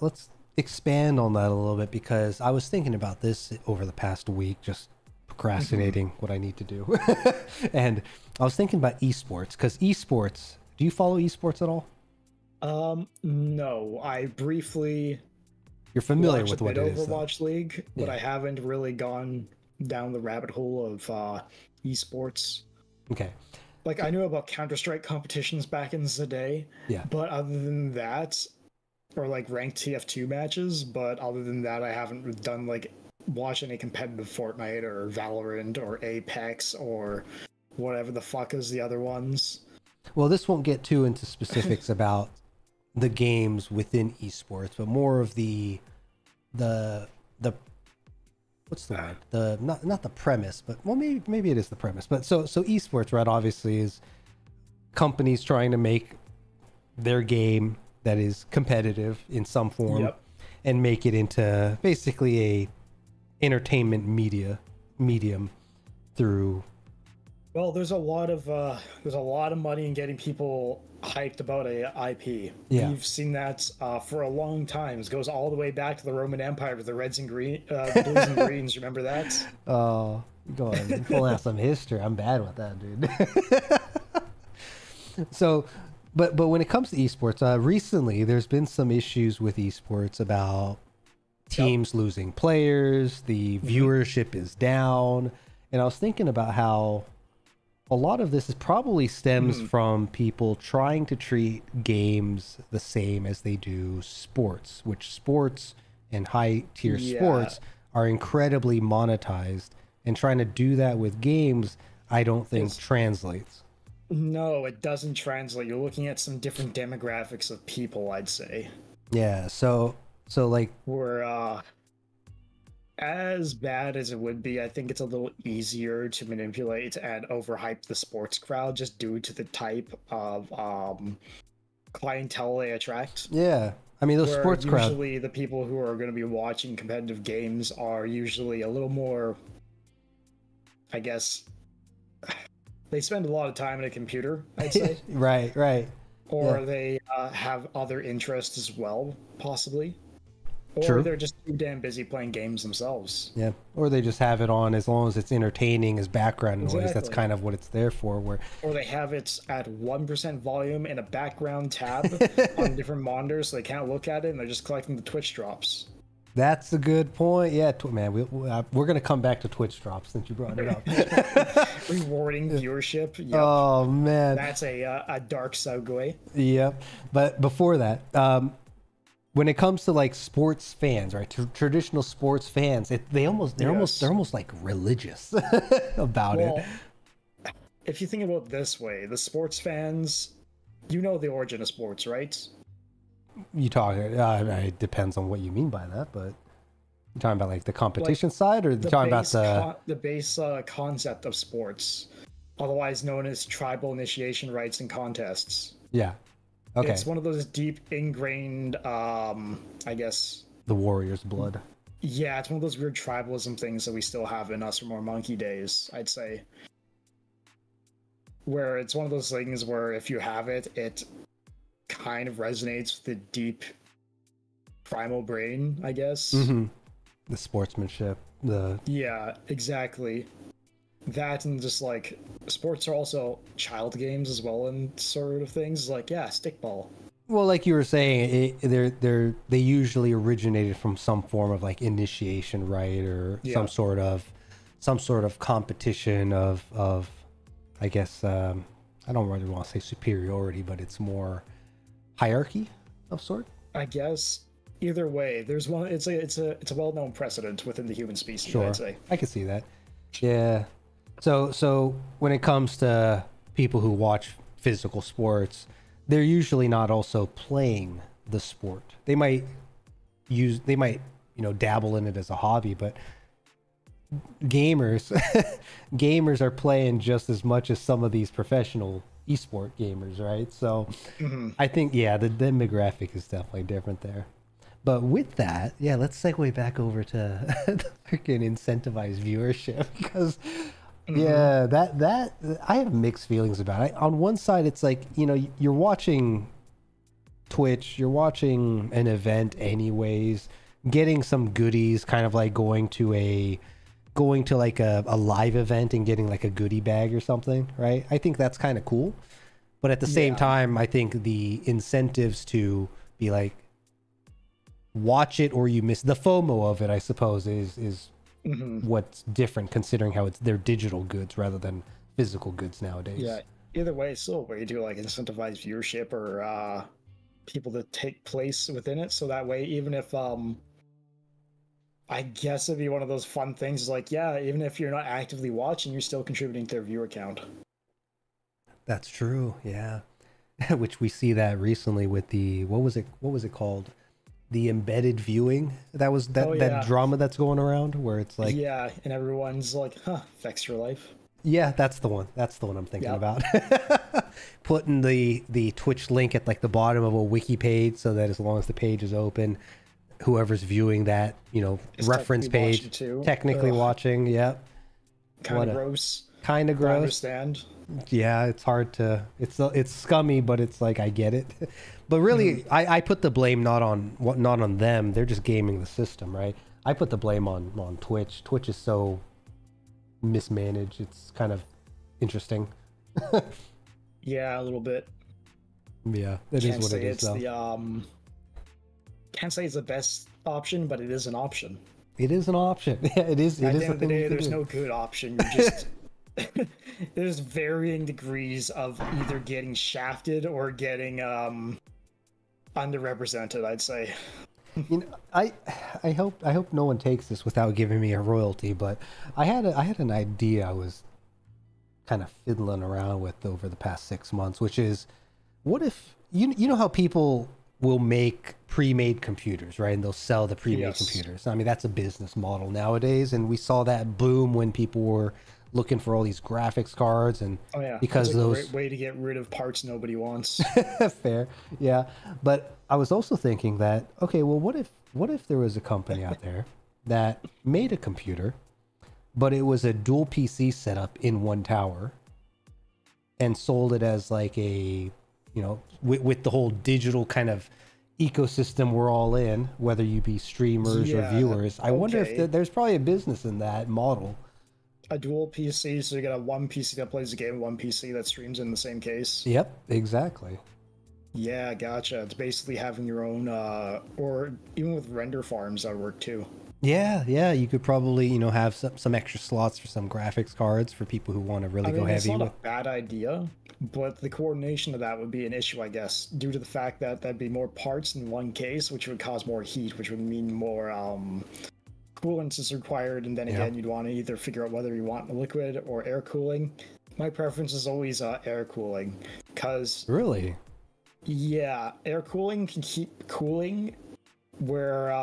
let's expand on that a little bit, because I was thinking about this over the past week, just procrastinating what I need to do. And I was thinking about esports, because esports, do you follow esports at all? No, I briefly you're familiar with what it is, Overwatch League, but I haven't really gone down the rabbit hole of esports. Okay. Like, I knew about Counter-Strike competitions back in the day, but other than that, or like ranked TF2 matches, but other than that, I haven't done like watch any competitive Fortnite or Valorant or Apex or whatever the fuck is the other ones. Well, this won't get too into specifics about the games within esports, but more of the what's the word? The not the premise, but well, maybe it is the premise. But so esports, right, obviously is companies trying to make their game that is competitive in some form. and make it into basically a entertainment medium through. Well, there's a lot of money in getting people hyped about a IP. Yeah. We've seen that for a long time. It goes all the way back to the Roman Empire with the blues and greens. Remember that? Oh, go on, pulling out some history. I'm bad with that, dude. So, but when it comes to esports, recently there's been some issues with esports about teams losing players. The viewership is down, and I was thinking about how a lot of this is probably stems from people trying to treat games the same as they do sports, which sports and high tier sports are incredibly monetized, and trying to do that with games, I don't think translates. No, it doesn't translate. You're looking at some different demographics of people, I'd say. Yeah, so like, we're as bad as it would be, I think it's a little easier to manipulate and overhype the sports crowd just due to the type of clientele they attract. Yeah, I mean, those sports crowd. Usually the people who are going to be watching competitive games are usually a little more, I guess, they spend a lot of time in a computer, I'd say. Right. Or they have other interests as well, possibly. Or True. They're just too damn busy playing games themselves. Yeah, or they just have it on as long as it's entertaining as background noise. Exactly. That's kind of what it's there for. Or they have it at 1% volume in a background tab on different monitors, so they can't look at it, and they're just collecting the Twitch drops. That's a good point. Yeah, man, we're going to come back to Twitch drops since you brought it up. Rewarding viewership. Yep. Oh, man. That's a dark segue. Yep. But before that, when it comes to like sports fans, right? Traditional sports fans, they're almost like religious about it. If you think about it this way, the sports fans, you know the origin of sports, right? You talk. It depends on what you mean by that, but you're talking about like the competition side, or you're talking about the base concept of sports, otherwise known as tribal initiation rites and contests. Yeah. Okay. It's one of those deep ingrained, I guess, the warrior's blood. Yeah, it's one of those weird tribalism things that we still have in us from our monkey days, I'd say. Where it's one of those things where if you have it, it kind of resonates with the deep primal brain, I guess. Mm-hmm. The sportsmanship, Yeah, exactly. That, and just like sports are also child games as well, and sort of things like stickball. Well, like you were saying, they usually originated from some form of like initiation, right, or some sort of competition of I guess I don't really want to say superiority, but it's more hierarchy of sort. I guess either way, there's one. It's a well-known precedent within the human species. Sure. I'd say I can see that. Yeah. So when it comes to people who watch physical sports, they're usually not also playing the sport. They might dabble in it as a hobby, but gamers are playing just as much as some of these professional esport gamers, right? So I think the demographic is definitely different there. But with that, let's segue back over to the freaking incentivized viewership, because that I have mixed feelings about it. On one side, it's like, you're watching Twitch, you're watching an event anyways, getting some goodies, kind of like going to like a live event and getting like a goodie bag or something, right? I think that's kind of cool. But at the same time, I think the incentives to be like, watch it or you miss the FOMO of it, I suppose, is what's different, considering how they're digital goods rather than physical goods nowadays. Yeah, either way, it's still a way to like incentivize viewership or people to take place within it. So that way, even if I guess it'd be one of those fun things, like even if you're not actively watching, you're still contributing to their viewer count. That's true. Yeah. Which we see that recently with the what was it called? The embedded viewing. That was that drama that's going around where it's like, and everyone's like, affects your life. Yeah, that's the one I'm thinking about. Putting the Twitch link at like the bottom of a wiki page so that as long as the page is open, whoever's viewing that, It's reference technically page, watching too. technically Ugh. watching. Yep. Kind of gross. Kind of I gross. understand. Yeah, it's hard to. It's scummy, but it's like I get it. But really, I put the blame not on them. They're just gaming the system, right? I put the blame on Twitch. Twitch is so mismanaged. It's kind of interesting. Yeah, a little bit. Yeah, it is what it is. Though. Can't say it's the best option, but it is an option. It is an option. Yeah, it is. At It is the end of the thing day, you can there's do. no good option. You just there's varying degrees of either getting shafted or getting underrepresented, I'd say. I hope no one takes this without giving me a royalty, but I had an idea I was kind of fiddling around with over the past 6 months, which is, what if you know how people will make pre-made computers, right? And they'll sell the pre-made Yes. computers. I mean, that's a business model nowadays, and we saw that boom when people were looking for all these graphics cards, and Oh yeah, because it's a those great way to get rid of parts nobody wants. fair, yeah. But I was also thinking that, okay, well, what if there was a company out there that made a computer, but it was a dual PC setup in one tower, and sold it as like a, with the whole digital kind of ecosystem we're all in, whether you be streamers or Yeah, viewers. I wonder if okay. there's probably a business in that model. A dual PC, so you got one PC that plays the game, one PC that streams in the same case. Yep, exactly. Yeah, gotcha. It's basically having your own, or even with render farms that work too. Yeah, you could probably, have some extra slots for some graphics cards for people who want to really go It's heavy not with. a bad idea, but the coordination of that would be an issue, I guess, due to the fact that there'd be more parts in one case, which would cause more heat, which would mean more coolants is required, and then again, you'd want to either figure out whether you want liquid or air cooling. My preference is always air cooling, because Really? yeah, air cooling can keep cooling where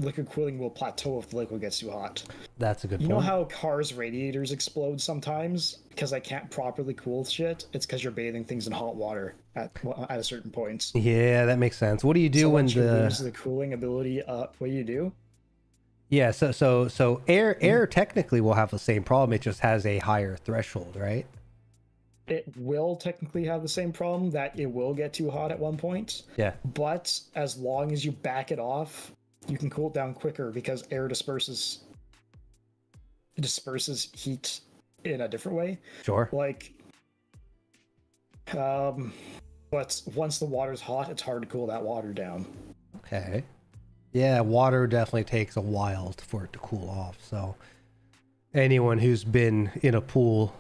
liquid cooling will plateau if the liquid gets too hot. That's a good You point. know how cars' radiators explode sometimes because they can't properly cool shit? It's because you're bathing things in hot water at a certain point. Yeah, that makes sense. What do you do So when once you lose the cooling ability, what do you do? Yeah, so air technically will have the same problem. It just has a higher threshold, right? It will technically have the same problem that it will get too hot at one point. Yeah. But as long as you back it off, you can cool it down quicker because air disperses heat in a different way. Sure. Like, but once the water's hot, it's hard to cool that water down. Okay. Yeah, water definitely takes a while for it to cool off. So anyone who's been in a pool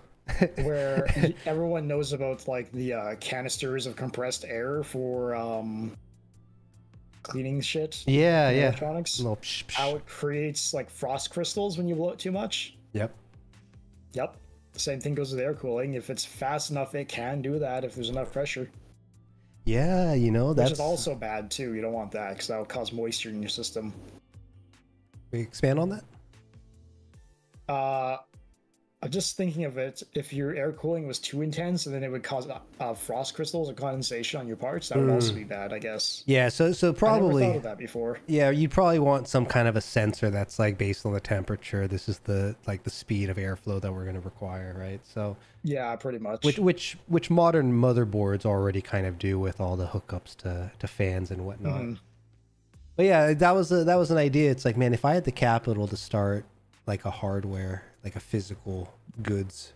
Where everyone knows about like the canisters of compressed air for cleaning shit. Yeah, in yeah. Electronics. Little psh, psh. How it creates like frost crystals when you blow it too much. Yep. Yep. The same thing goes with air cooling. If it's fast enough, it can do that if there's enough pressure. Yeah, Which that's is also bad too. You don't want that because that will cause moisture in your system. we expand on that? I'm just thinking of it. If your air cooling was too intense, and then it would cause frost crystals or condensation on your parts, that would also be bad, I guess. Yeah, so I never probably thought of that before. yeah, you'd probably want some kind of a sensor that's like based on the temperature. This is the speed of airflow that we're going to require, right? So Yeah, pretty much. which modern motherboards already kind of do with all the hookups to fans and whatnot. But yeah, that was an idea. It's like, man, if I had the capital to start like a hardware, like a physical goods,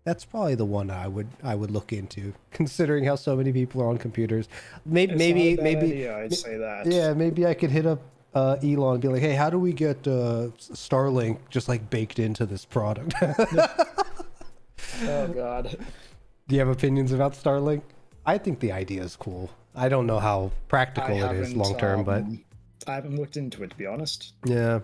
that's probably the one I would look into, considering how so many people are on computers. Maybe It's not a bad maybe idea, I'd say that. yeah, maybe I could hit up Elon and be like, hey, how do we get Starlink just like baked into this product? Oh god. Do you have opinions about Starlink? I think the idea is cool. I don't know how practical it is long term, but I haven't looked into it, to be honest. yeah.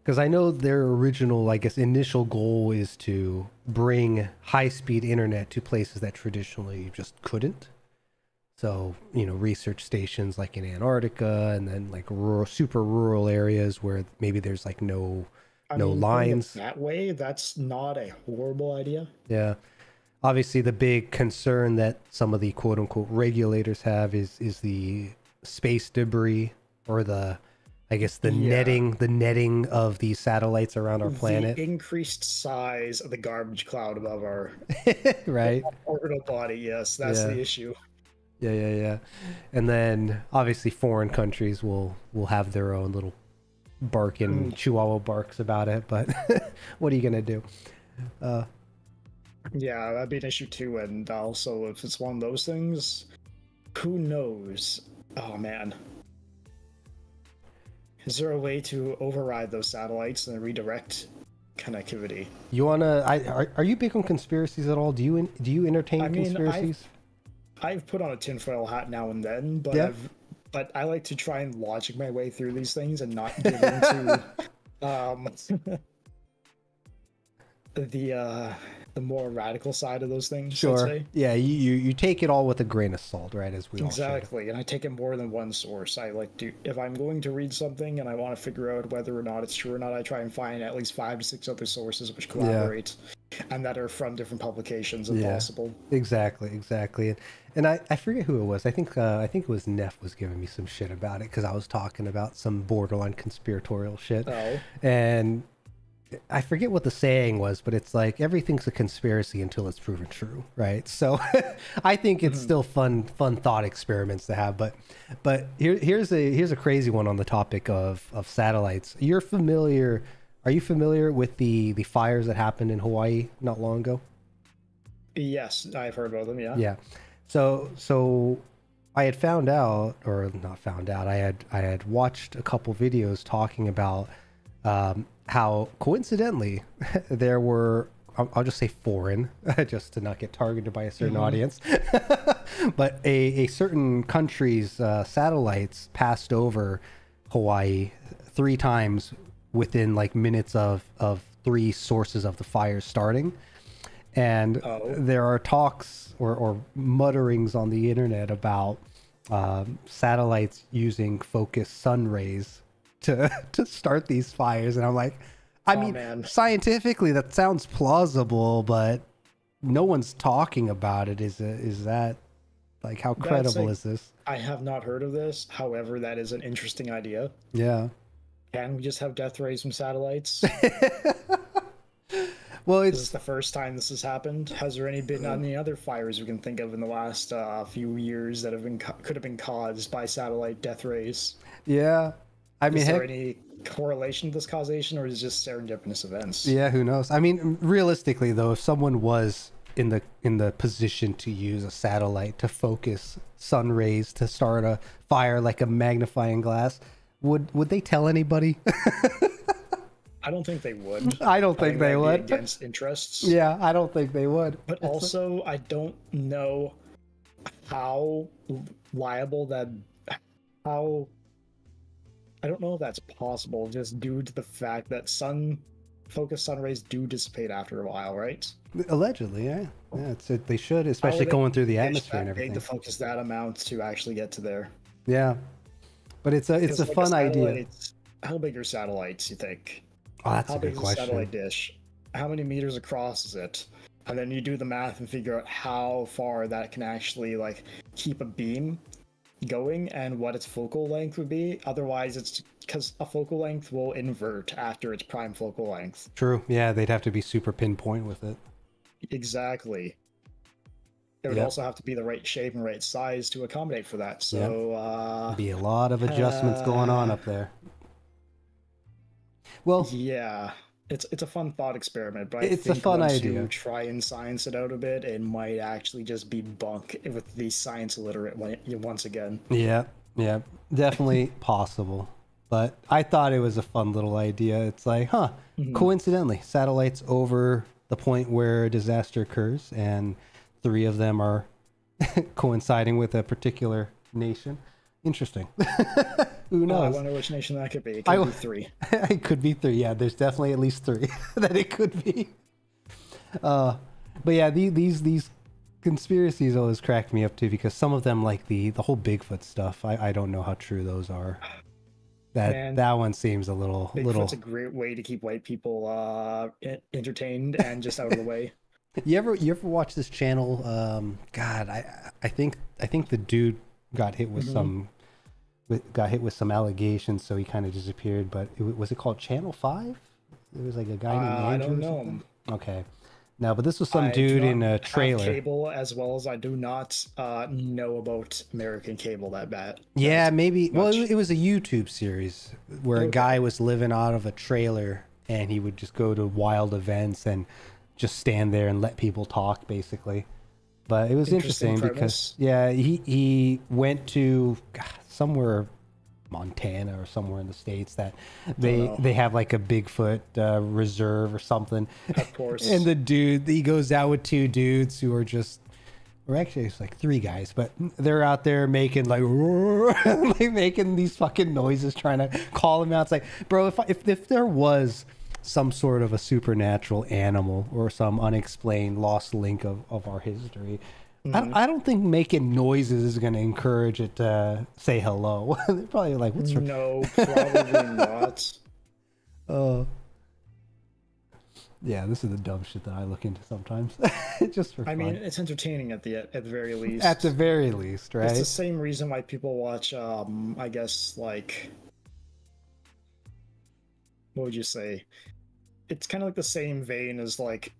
Because I know their original, I guess, initial goal is to bring high-speed internet to places that traditionally just couldn't. So, research stations like in Antarctica, and then like super rural areas where maybe there's like no Putting it lines. that way, that's not a horrible idea. Yeah. Obviously, the big concern that some of the quote-unquote regulators have is the space debris, or the I guess the netting of these satellites around our planet. The increased size of the garbage cloud above our right orbital body. Yes, that's the issue. Yeah. And then obviously foreign countries will have their own little barking chihuahua barks about it, but what are you gonna do? Yeah, that'd be an issue too. And also, if it's one of those things, who knows? Oh man. Is there a way to override those satellites and redirect connectivity? You wanna? Are you big on conspiracies at all? Do you entertain conspiracies? I've put on a tinfoil hat now and then, but but I like to try and logic my way through these things and not give into the more radical side of those things. Sure. Yeah, you take it all with a grain of salt, right? As we exactly, and I take it more than one source. I like to, if I'm going to read something and I want to figure out whether or not it's true or not, I try and find at least 5 to 6 other sources which collaborate and that are from different publications if possible. Exactly. And I forget who it was. I think it was Neff was giving me some shit about it because I was talking about some borderline conspiratorial shit. Oh. And I forget what the saying was, but it's like everything's a conspiracy until it's proven true, right? So I think it's still fun thought experiments to have. But here's a crazy one on the topic of satellites. Are you familiar with the fires that happened in Hawaii not long ago? Yes, I've heard about them. Yeah. So I had found out, or not found out. I had watched a couple videos talking about how coincidentally there were, I'll just say foreign, just to not get targeted by a certain audience, but a certain country's satellites passed over Hawaii 3 times within like minutes of 3 sources of the fire starting. And there are talks or mutterings on the internet about satellites using focused sun rays to start these fires. And I'm like, I mean, scientifically that sounds plausible, but no one's talking about it. Is that like, how credible is this? I have not heard of this. However, that is an interesting idea. Yeah. Can we just have death rays from satellites? Well, this is the first time this has happened. Has there been any other fires we can think of in the last few years that could have been caused by satellite death rays? Yeah. I mean, is there any correlation to this causation, or is it just serendipitous events? Yeah, who knows? I mean, realistically, though, if someone was in the position to use a satellite to focus sun rays to start a fire like a magnifying glass, would they tell anybody? I don't think they would. I don't think they would. Against interests. Yeah, I don't think they would. But also, I don't know how liable that. I don't know if that's possible, just due to the fact that focused sun rays do dissipate after a while, right? Allegedly, yeah. They should, especially going through the atmosphere and everything. To focus that amount to actually get to there. Yeah, but it's a fun idea. How big are satellites, you think? Oh, that's a good question. How big is a satellite dish? How many meters across is it? And then you do the math and figure out how far that can actually like keep a beam going and what its focal length would be. Otherwise, it's because a focal length will invert after its prime focal length. True. Yeah, they'd have to be super pinpoint with it. Exactly. It would also have to be the right shape and right size to accommodate for that. So be a lot of adjustments going on up there. Well, yeah, it's a fun thought experiment, but it's a fun idea. To try and science it out a bit, it might actually just be bunk with the science illiterate once again. Yeah, definitely possible. But I thought it was a fun little idea. It's like, coincidentally, satellites over the point where a disaster occurs, and 3 of them are coinciding with a particular nation. Interesting. Who knows? I wonder which nation that could be. It could be 3. It could be 3. Yeah, there's definitely at least 3 that it could be. But yeah, these conspiracies always crack me up too, because some of them, like the whole Bigfoot stuff, I don't know how true those are. That one seems a little. Bigfoot's a great way to keep white people entertained and just out of the way. You ever watch this channel? God, I think the dude got hit with some got hit with some allegations, so he kind of disappeared. But was it called Channel 5? It was like a guy named Andrew I don't or know. something? Okay. No, but this was some I dude do in not a have trailer. cable, as well as I do not know about American cable that bad. Yeah, that maybe. Well, much. it was a YouTube series where a guy Okay. was living out of a trailer, and he would just go to wild events and just stand there and let people talk, basically. But it was Interesting interesting because, premise. yeah, he went to somewhere, Montana or somewhere in the States, that Oh no. they have like a Bigfoot reserve or something. Of And course. the dude, he goes out with two dudes who are just, or actually it's like three guys, but they're out there making like, like making these fucking noises, trying to call him out. It's like, bro, if there was some sort of a supernatural animal or some unexplained lost link of our history, I don't think making noises is going to encourage it to say hello. They're probably like, what's wrong? No, probably not. Oh, yeah, this is the dumb shit that I look into sometimes, just for I mean, fun. it's entertaining at the very least. At the very least, It's the right? same reason why people watch, I guess, like, what would you say? It's kind of like the same vein as like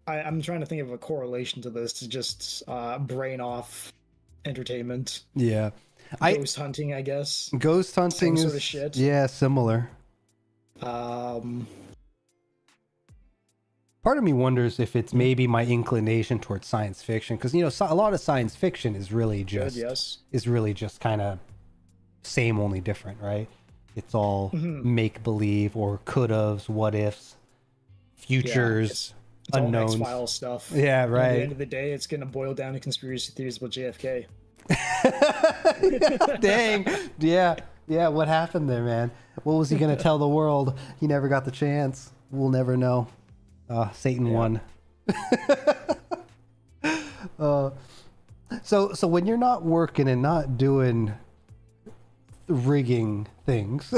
I'm trying to think of a correlation to this to just brain off entertainment, Yeah. I ghost hunting, I guess. Ghost hunting Same is sort of shit. yeah, similar. Um, Part of me wonders if it's maybe my inclination towards science fiction, because a lot of science fiction is really good, just yes. kind of same only different, right? It's all Mhm. make believe or could haves, what ifs, Yeah, futures, it's all unknowns. X-File stuff. Yeah, And at the right. end of the day, it's gonna boil down to conspiracy theories about JFK. Dang. Yeah. Yeah. What happened there, man? What was he going to tell the world? He never got the chance. We'll never know. Satan won. So when you're not working and not doing rigging things,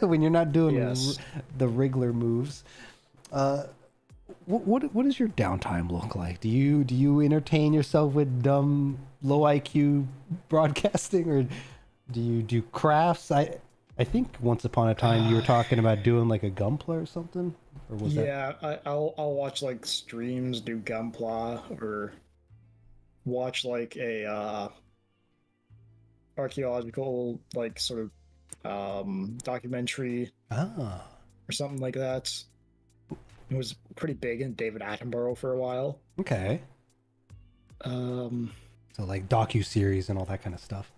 when you're not doing Yes. the Wriggler moves, what does your downtime look like? Do you entertain yourself with dumb low IQ broadcasting, or do you do crafts? I think once upon a time you were talking about doing like a gunpla or something, or was that? Yeah, I'll watch like streams, do Gunpla, or watch like a archaeological like sort of documentary Ah, or something like that. It was pretty big in David Attenborough for a while. okay. Um, So like docu-series and all that kind of stuff.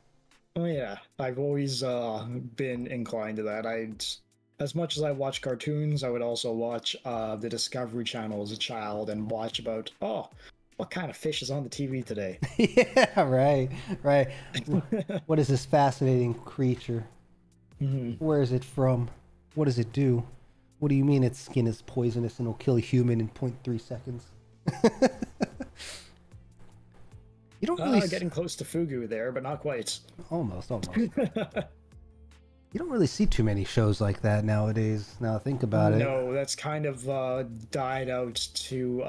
oh yeah, I've always been inclined to that. As much as I watch cartoons, I would also watch the Discovery Channel as a child and watch about, oh, what kind of fish is on the TV today? Yeah, right. What is this fascinating creature? Mhm. Where is it from? What does it do? What do you mean its skin is poisonous and will kill a human in 0.3 seconds? You don't really Getting close to Fugu there, but not quite. almost. You don't really see too many shows like that nowadays. Now think about it. No, that's kind of died out to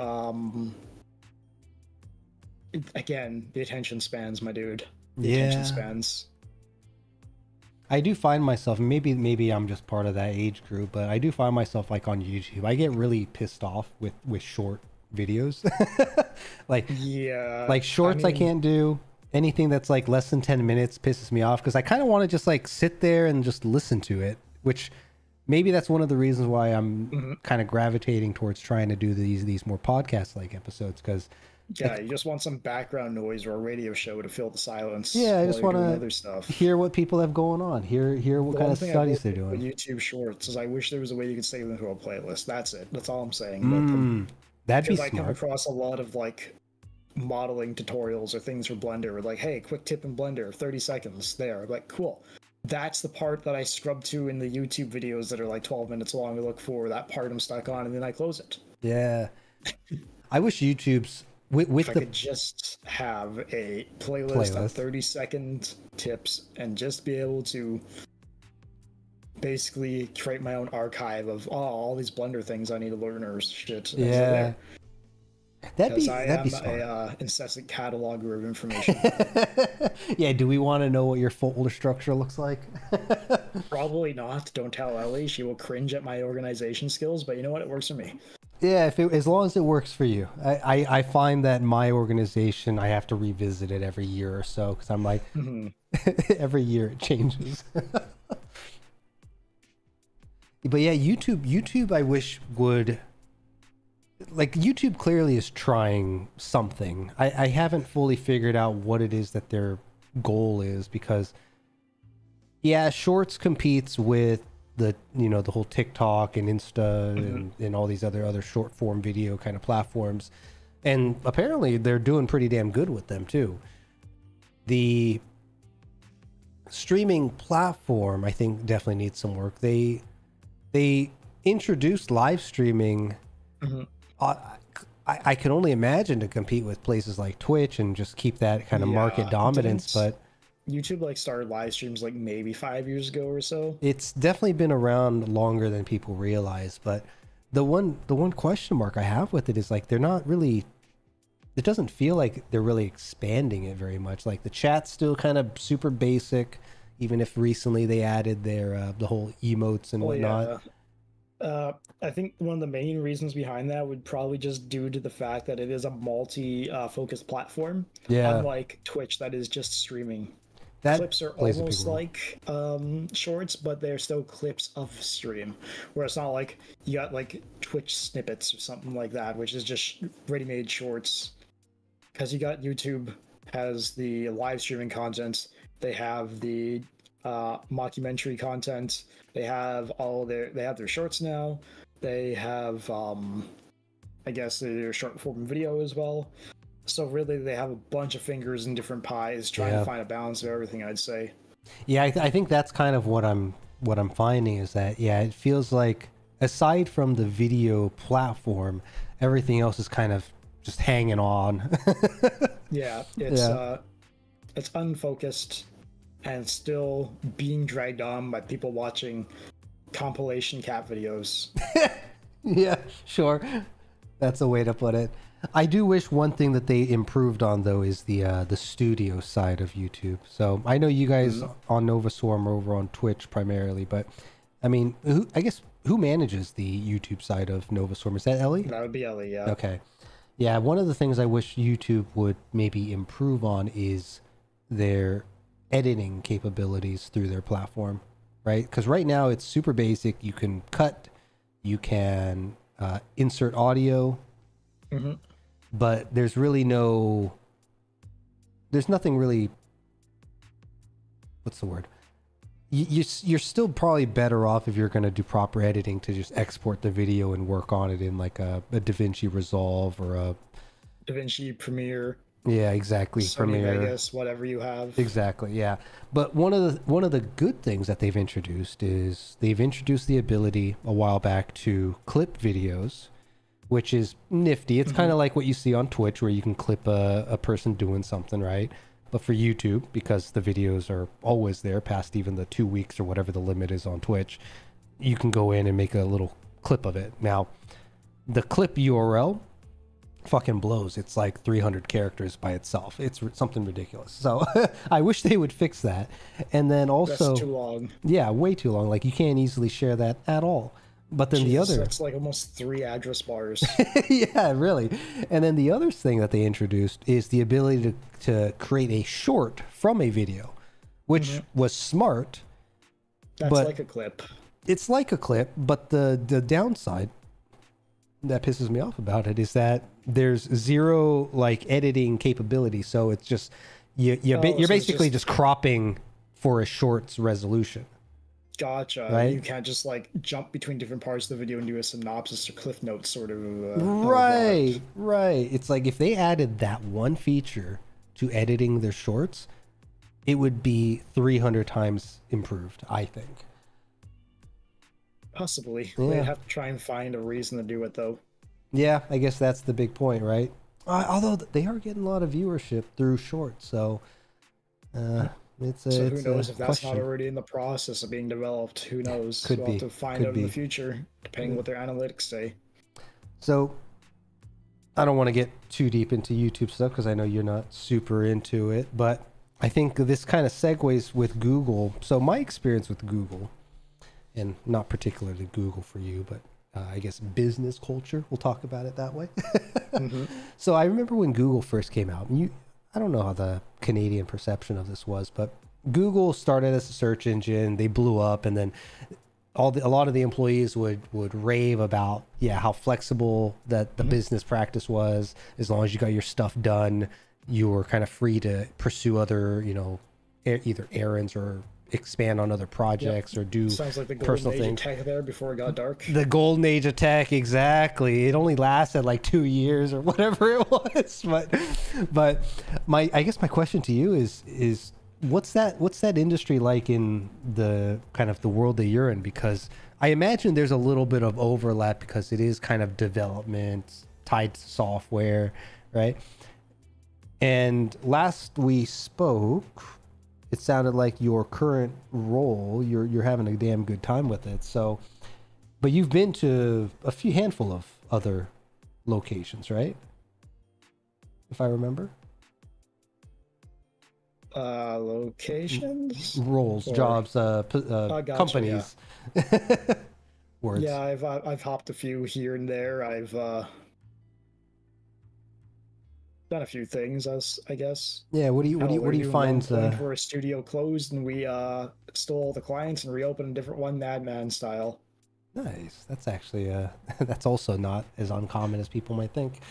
again, the attention spans, my dude. The attention Yeah. spans. I do find myself, maybe I'm just part of that age group, but I do find myself like on YouTube. I get really pissed off with short videos. like Yeah. like shorts I mean, can't do. Anything that's like less than 10 minutes pisses me off because I kind of want to just like sit there and just listen to it, which maybe that's one of the reasons why I'm kind of gravitating towards trying to do these more podcast like episodes, because yeah, you just want some background noise or a radio show to fill the silence. yeah, I while just you're want doing to other stuff. hear what people have going on, hear what The kind one of thing I studies will they're say about doing. YouTube Shorts is I wish there was a way you could save them to a playlist. That's it. That's all I'm saying about Mm, them. that'd be Because I come smart. across a lot of like modeling tutorials or things for Blender where like, hey, quick tip in Blender, 30 seconds there. Like, cool. That's the part that I scrub to in the YouTube videos that are like 12 minutes long. I look for that part I'm stuck on and then I close it. Yeah, I wish YouTube's with If I the could just have a playlist of playlist. 30-second tips and just be able to basically create my own archive of all these Blender things I need to learn or shit. And so Yeah. there. because I that'd be am smart. a incessant cataloger of information. Yeah, do we want to know what your folder structure looks like? Probably not. Don't tell Ellie. She will cringe at my organization skills, but you know what? It works for me. Yeah, as long as it works for you. I find that my organization, I have to revisit it every year or so because I'm like, every year it changes. But yeah, YouTube, I wish would, like, YouTube clearly is trying something. I haven't fully figured out what it is that their goal is because, yeah, Shorts competes with the the whole TikTok and Insta and all these other short form video kind of platforms, and apparently they're doing pretty damn good with them too. The streaming platform, I think, definitely needs some work. They introduced live streaming. I can only imagine to compete with places like Twitch and just keep that kind of market dominance, but YouTube like started live streams like maybe 5 years ago or so. it's definitely been around longer than people realize. But the one question mark I have with it is like they're not really, it doesn't feel like they're really expanding it very much. Like the chat's still kind of super basic, even if recently they added their the whole emotes and whatnot. I think one of the main reasons behind that would probably just due to the fact that it is a multi-focused platform, Yeah, unlike Twitch that is just streaming. that Clips are plays a big almost role. like shorts, but they're still clips of stream. Where it's not like you got like Twitch snippets or something like that, which is just ready-made shorts. Because you got YouTube has the live streaming content, they have the mockumentary content, they have their shorts now, they have I guess their short form video as well. So really, they have a bunch of fingers in different pies, trying to find a balance of everything. I'd say. Yeah, I think that's kind of what I'm finding is that, yeah, it feels like aside from the video platform, everything else is kind of just hanging on. Yeah, it's unfocused and still being dragged on by people watching compilation cat videos. Yeah, sure. That's a way to put it. I do wish one thing that they improved on though is the studio side of YouTube. So I know you guys on NovaSWARM are over on Twitch primarily, but I mean, who manages the YouTube side of NovaSWARM? Is that Ellie? That would be Ellie, yeah. Okay. Yeah, one of the things I wish YouTube would maybe improve on is their editing capabilities through their platform, right? Because right now it's super basic. You can cut, you can insert audio, but there's nothing really, what's the word? You're still probably better off if you're going to do proper editing to just export the video and work on it in like a DaVinci Resolve or a DaVinci Premiere. Yeah, exactly. Sony Premiere. Vegas, whatever you have. Exactly. Yeah. But one of the good things that they've introduced is they've introduced the ability a while back to clip videos, which is nifty. It's kind of like what you see on Twitch where you can clip a person doing something, right? But for YouTube, because the videos are always there past even the 2 weeks or whatever the limit is on Twitch, you can go in and make a little clip of it. Now, the clip URL fucking blows. It's like 300 characters by itself. It's something ridiculous. So I wish they would fix that. And then also, that's too long. Yeah, way too long. Like you can't easily share that at all. But then that's like almost 3 address bars. Yeah, really. And then the other thing that they introduced is the ability to create a short from a video, which was smart. That's like a clip. It's like a clip, but the downside that pisses me off about it is that there's zero like editing capability. So it's just you're basically just cropping for a short's resolution. Gotcha. Right? You can't just like jump between different parts of the video and do a synopsis or cliff notes sort of. Right. It's like if they added that one feature to editing their shorts, it would be 300 times improved, I think. Possibly. Yeah. They'd have to try and find a reason to do it, though. Yeah, I guess that's the big point, right? Although they are getting a lot of viewership through shorts, so it's a. So who knows if that's question. not already in the process of being developed? Who knows? Could we'll be. have to find out in the future, depending what their analytics say. So I don't want to get too deep into YouTube stuff because I know you're not super into it, but I think this kind of segues with Google. So my experience with Google, and not particularly Google for you, but I guess business culture, we'll talk about it that way. Mm-hmm. So I remember when Google first came out, and I don't know how the Canadian perception of this was, but Google started as a search engine, they blew up, and then a lot of the employees would rave about how flexible that the business practice was. As long as you got your stuff done, you were kind of free to pursue other either errands or expand on other projects or do Sounds like the personal golden age things. of tech there before it got dark. The golden age of tech, exactly. It only lasted like 2 years or whatever it was. But I guess my question to you is what's that industry like in the kind of the world that you're in? Because I imagine there's a little bit of overlap because it is kind of development tied to software, right? And last we spoke, it sounded like your current role, you're having a damn good time with it. So, but you've been to a handful of other locations, right? If I remember. Locations? Roles, jobs, gotcha, companies. Words. Yeah, I've hopped a few here and there. I've done a few things, I guess. Yeah, what do you find? Where a studio closed and we stole all the clients and reopened a different one, Madman style. Nice. That's actually that's also not as uncommon as people might think.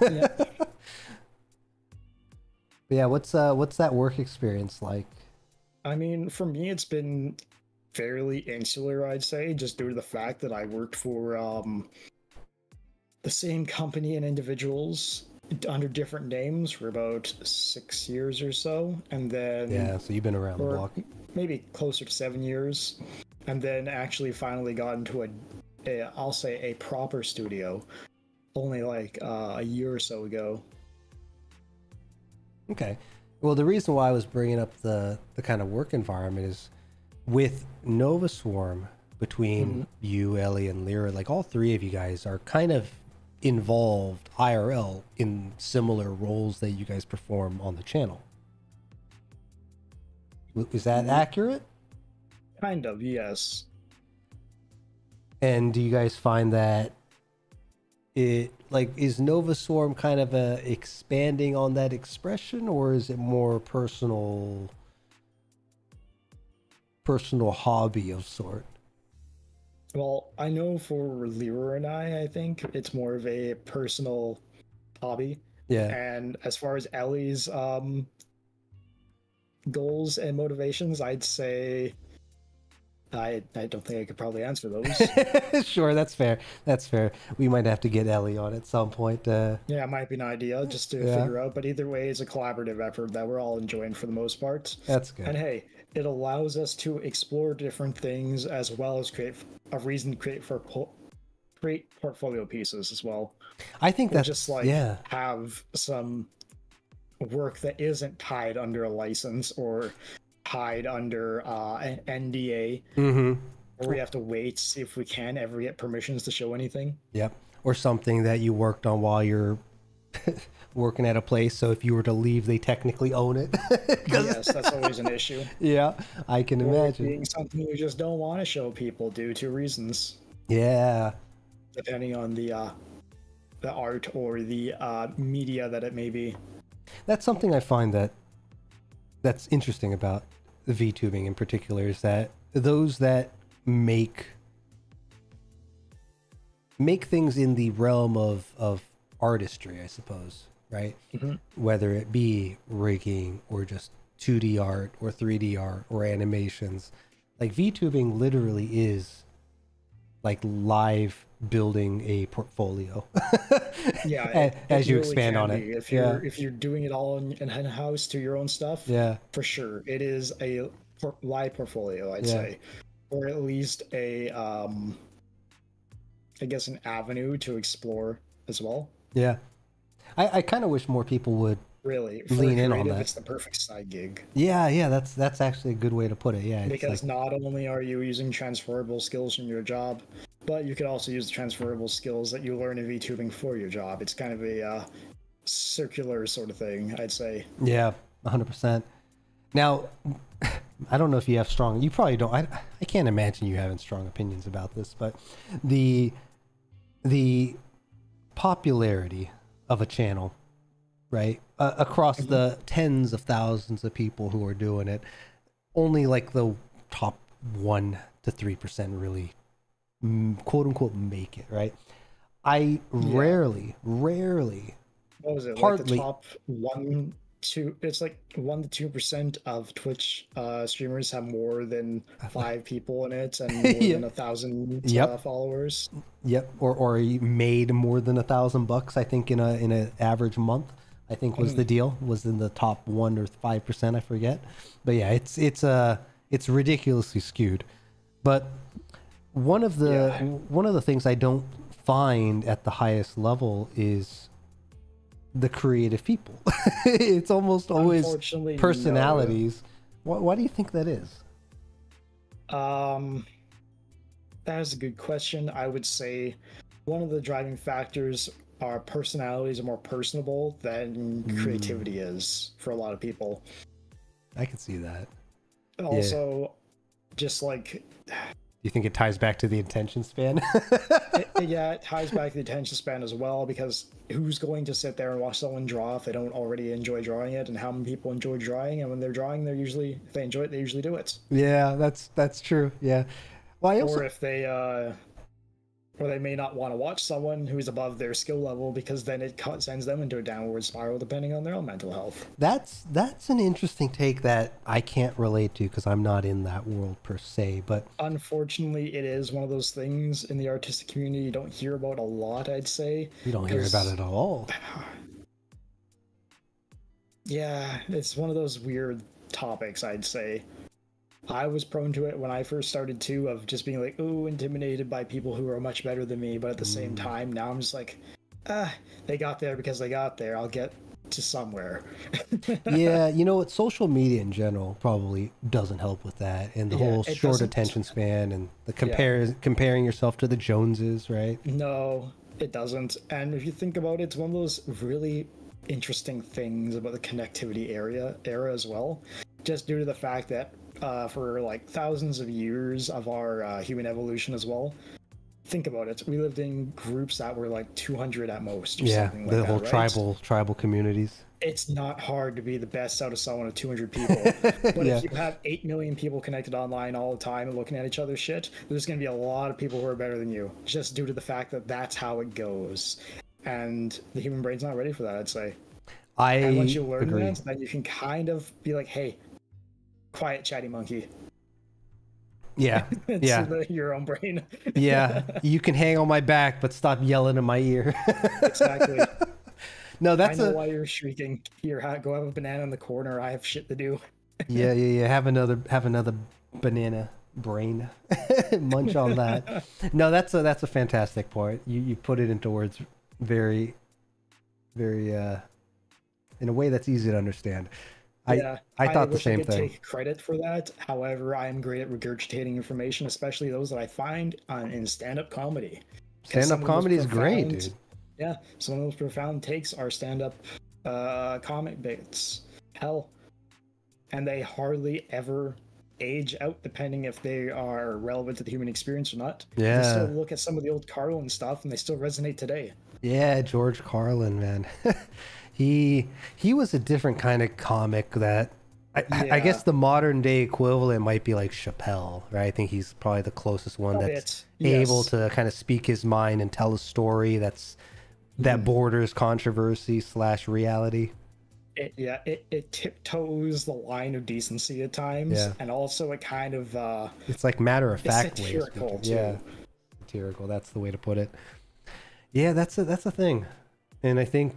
Yeah. But yeah, what's that work experience like? I mean, for me, it's been fairly insular, I'd say, just due to the fact that I worked for the same company and individuals under different names for about 6 years or so, and then so you've been around the block, maybe closer to 7 years, and then actually finally got into I'll say a proper studio only like a year or so ago. Okay. Well, the reason why I was bringing up the kind of work environment is with NovaSWARM, between you, Ellie, and Lyra, like all three of you guys are kind of involved IRL in similar roles that you guys perform on the channel. Is that accurate? Kind of, yes. And do you guys find that it, like, is NovaSWARM kind of expanding on that expression, or is it more personal hobby of sort? Well, I know for Lyra and I think it's more of a personal hobby. Yeah. And as far as Ellie's goals and motivations, I'd say I don't think I could probably answer those. Sure, that's fair. That's fair. We might have to get Ellie on at some point. Yeah, it might be an idea just to figure out. But either way, it's a collaborative effort that we're all enjoying for the most part. That's good. And hey, it allows us to explore different things as well as create a reason to create portfolio pieces as well. I think that's just like have some work that isn't tied under a license or tied under an NDA, where we have to wait to see if we can ever get permissions to show anything. Yep. Or something that you worked on while you're working at a place, so if you were to leave, they technically own it. Yes, that's always an issue. Yeah, I can imagine. Being something you just don't want to show people due to reasons. Yeah. Depending on the art or the media that it may be. That's something I find that's interesting about the VTubing in particular, is that those that make things in the realm of artistry, I suppose, right? Whether it be rigging or just 2D art or 3D art or animations, like VTubing literally is like live building a portfolio. Yeah, as you really expand on it. If you're doing it all in house to your own stuff, for sure, it is a live portfolio, I'd say, or at least a I guess an avenue to explore as well. Yeah, I kind of wish more people would really lean in on that. It's the perfect side gig. Yeah, that's actually a good way to put it. Yeah, because not only are you using transferable skills from your job, but you could also use the transferable skills that you learn in VTubing for your job. It's kind of a circular sort of thing, I'd say. Yeah, 100%. Now, I don't know if you have strong, you probably don't, I can't imagine you having strong opinions about this, but the popularity of a channel, right, across the tens of thousands of people who are doing it, only like the top 1 to 3% really quote unquote make it, right? I rarely What was it? hardly, Like the top 1-2, it's like 1 to 2% of Twitch streamers have more than 5 people in it and more yeah, than 1,000 yep, followers. yep, or he made more than $1,000, I think, in an average month, I think was the deal, was in the top 1 or 5%, I forget. But yeah, it's ridiculously skewed. But one of the things I don't find at the highest level is the creative people. It's almost always personalities. No. Why do you think that is? That is a good question. I would say one of the driving factors are personalities are more personable than creativity is for a lot of people. I can see that. Also, just like, do you think it ties back to the attention span? it ties back to the attention span as well, because who's going to sit there and watch someone draw if they don't already enjoy drawing it? And how many people enjoy drawing? And when they're drawing, if they enjoy it, they usually do it. Yeah, that's true. Yeah. Well, or if they or they may not want to watch someone who's above their skill level, because then it sends them into a downward spiral depending on their own mental health. That's an interesting take that I can't relate to because I'm not in that world per se, but unfortunately it is one of those things in the artistic community you don't hear about a lot, I'd say. You don't hear about it at all. Yeah, it's one of those weird topics, I'd say. I was prone to it when I first started too, of just being like, ooh, intimidated by people who are much better than me. But at the same time, now I'm just like, they got there because they got there. I'll get to somewhere. Yeah, you know what? Social media in general probably doesn't help with that, and the whole short attention span and the comparing yourself to the Joneses, right? No, it doesn't. And if you think about it, it's one of those really interesting things about the connectivity era as well, just due to the fact that for like thousands of years of our human evolution as well. Think about it. We lived in groups that were like 200 at most. Or something like the that, whole right? tribal communities. It's not hard to be the best out of someone of 200 people. But if you have 8 million people connected online all the time and looking at each other's shit, there's going to be a lot of people who are better than you, just due to the fact that that's how it goes. And the human brain's not ready for that, I'd say. And once you learn that, then you can kind of be like, hey, quiet chatty monkey. Yeah. Yeah. Your own brain. Yeah. You can hang on my back, but stop yelling in my ear. Exactly. No, that's I know why you're shrieking. Here, go have a banana in the corner. I have shit to do. Yeah. Have another banana brain. Munch on that. No, that's a fantastic point. You put it into words very, very in a way that's easy to understand. I thought the same thing. I take credit for that. However, I am great at regurgitating information, especially those that I find in stand-up comedy. Stand-up comedy is great, dude. Yeah, some of those profound takes are stand-up comic bits. Hell, and they hardly ever age out, depending if they are relevant to the human experience or not. Yeah. You still look at some of the old Carlin stuff, and they still resonate today. Yeah, George Carlin, man. He was a different kind of comic that I guess the modern day equivalent might be like Chappelle, right? I think he's probably the closest one that's able to kind of speak his mind and tell a story that borders controversy / reality. It tiptoes the line of decency at times, and also it kind of it's like matter of fact way of speaking. Yeah, satirical. That's the way to put it. Yeah, that's a thing, and I think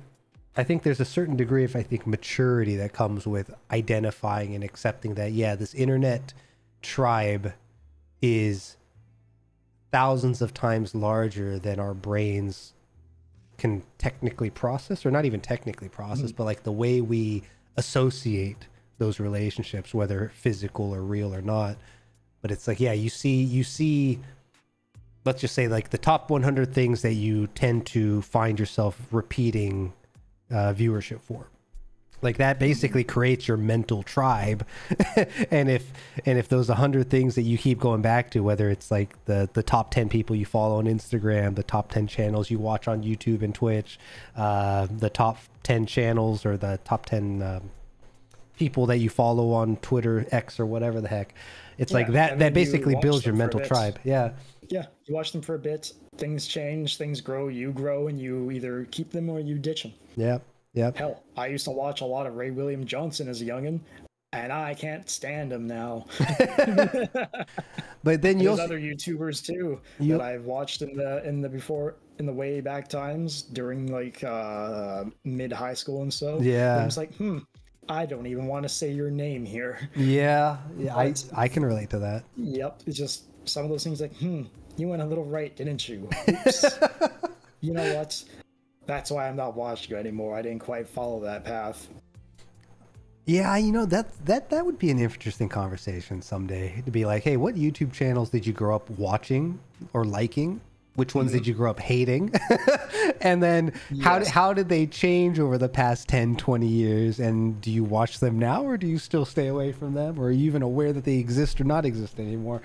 there's a certain degree of maturity that comes with identifying and accepting that this internet tribe is thousands of times larger than our brains can technically process, or not even technically process, but like the way we associate those relationships, whether physical or real or not. But it's like, you see let's just say like the top 100 things that you tend to find yourself repeating viewership for. Like that basically creates your mental tribe. and if those 100 things that you keep going back to, whether it's like the top 10 people you follow on Instagram, the top 10 channels you watch on YouTube and Twitch, the top 10 channels or the top 10 people that you follow on Twitter, X, or whatever the heck, it's like that basically builds your mental tribe. Yeah, you watch them for a bit, things change, things grow, you grow, and you either keep them or you ditch them. Yep. Hell, I used to watch a lot of Ray William Johnson as a youngin, and I can't stand him now. But then there's other YouTubers too that I've watched in the way back times during like mid high school and so. Yeah. I was like, I don't even want to say your name here. Yeah, I can relate to that. Yep, it's just some of those things like, you went a little right, didn't you? Oops. You know what? That's why I'm not watching you anymore. I didn't quite follow that path. Yeah, that would be an interesting conversation someday, to be like, hey, what YouTube channels did you grow up watching or liking? Which ones did you grow up hating? And then how did they change over the past 10, 20 years? And do you watch them now, or do you still stay away from them? Or are you even aware that they exist or not exist anymore?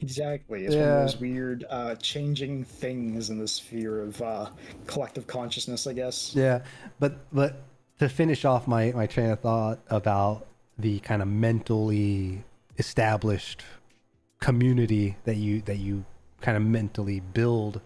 Exactly. It's one of those weird changing things in the sphere of collective consciousness, I guess. Yeah, but to finish off my train of thought about the kind of mentally established community that you kind of mentally build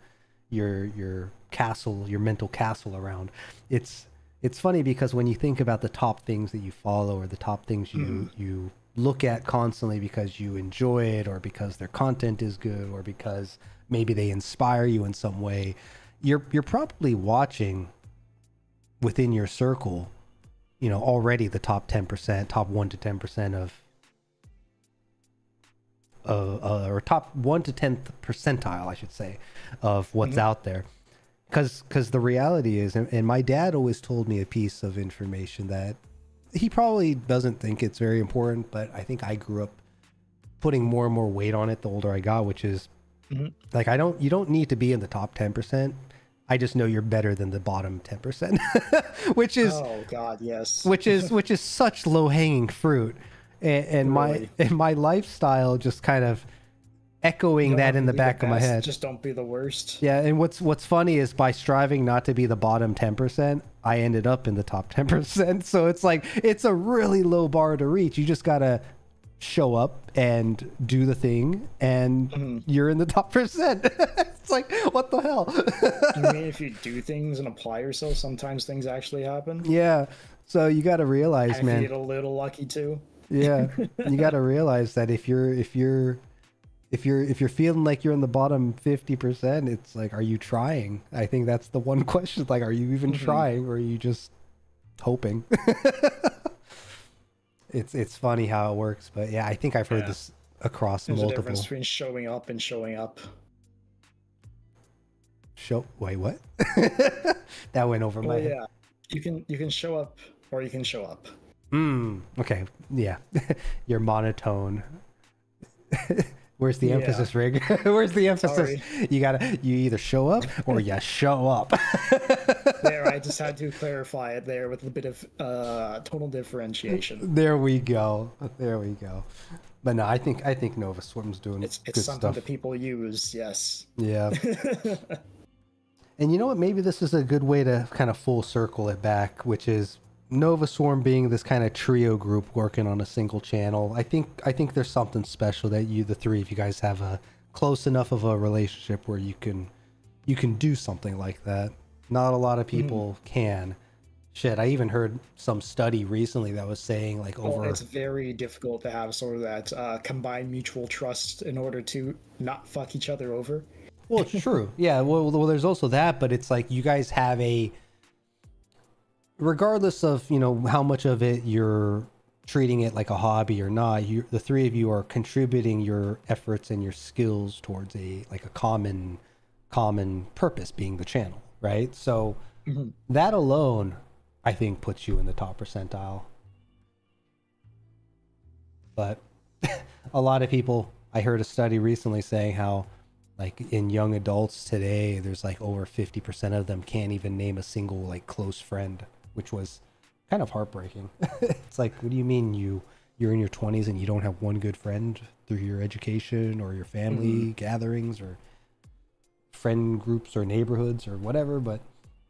your castle, your mental castle around. It's funny because when you think about the top things that you follow or the top things you look at constantly because you enjoy it, or because their content is good, or because maybe they inspire you in some way, you're probably watching within your circle, already the top 10%, top 1 to 10% or top 1 to 10th percentile, I should say, of what's out there. Because the reality is, and my dad always told me a piece of information that he probably doesn't think it's very important, but I think I grew up putting more and more weight on it the older I got, which is like, you don't need to be in the top 10%. I just know you're better than the bottom 10%, which is, oh God, yes, which is such low hanging fruit. And really? my lifestyle just kind of echoing that in the back of my head. Just don't be the worst. Yeah, and what's funny is by striving not to be the bottom 10%, I ended up in the top 10%. So it's like, it's a really low bar to reach. You just gotta show up and do the thing, and you're in the top percent. It's like, what the hell? You mean if you do things and apply yourself, sometimes things actually happen? Yeah. So you got to realize, man. I feel a little lucky too. Yeah, you got to realize that if you're feeling like you're in the bottom 50%, it's like, are you trying? I think that's the one question. Like, are you even trying, or are you just hoping? It's funny how it works, but yeah, I think I've heard this across multiple. There's a difference between showing up and showing up. Wait, what? That went over my head. Yeah, you can show up or you can show up. Okay, yeah. You're monotone. Where's the emphasis, Rig? Where's the emphasis? Sorry. You either show up or you show up. There, I just had to clarify it there with a bit of tonal differentiation. There we go. But no, I think NovaSWARM's doing it's good something stuff that people use, yes. Yeah. And you know what? Maybe this is a good way to kind of full circle it back, which is NovaSWARM being this kind of trio group working on a single channel. I think there's something special that the three of you guys have a close enough of a relationship where you can do something like that. Not a lot of people can. Shit, I even heard some study recently that was saying like it's very difficult to have sort of that combined mutual trust in order to not fuck each other over. Well, it's true. Yeah, well, there's also that, but it's like you guys have regardless of, how much of it you're treating it like a hobby or not, the three of you are contributing your efforts and your skills towards a common purpose, being the channel, right? So that alone, I think, puts you in the top percentile. But a lot of people, I heard a study recently saying how Like in young adults today, there's like over 50% of them can't even name a single like close friend, which was kind of heartbreaking. It's like, what do you mean you're in your 20s and you don't have one good friend through your education or your family gatherings or friend groups or neighborhoods or whatever? But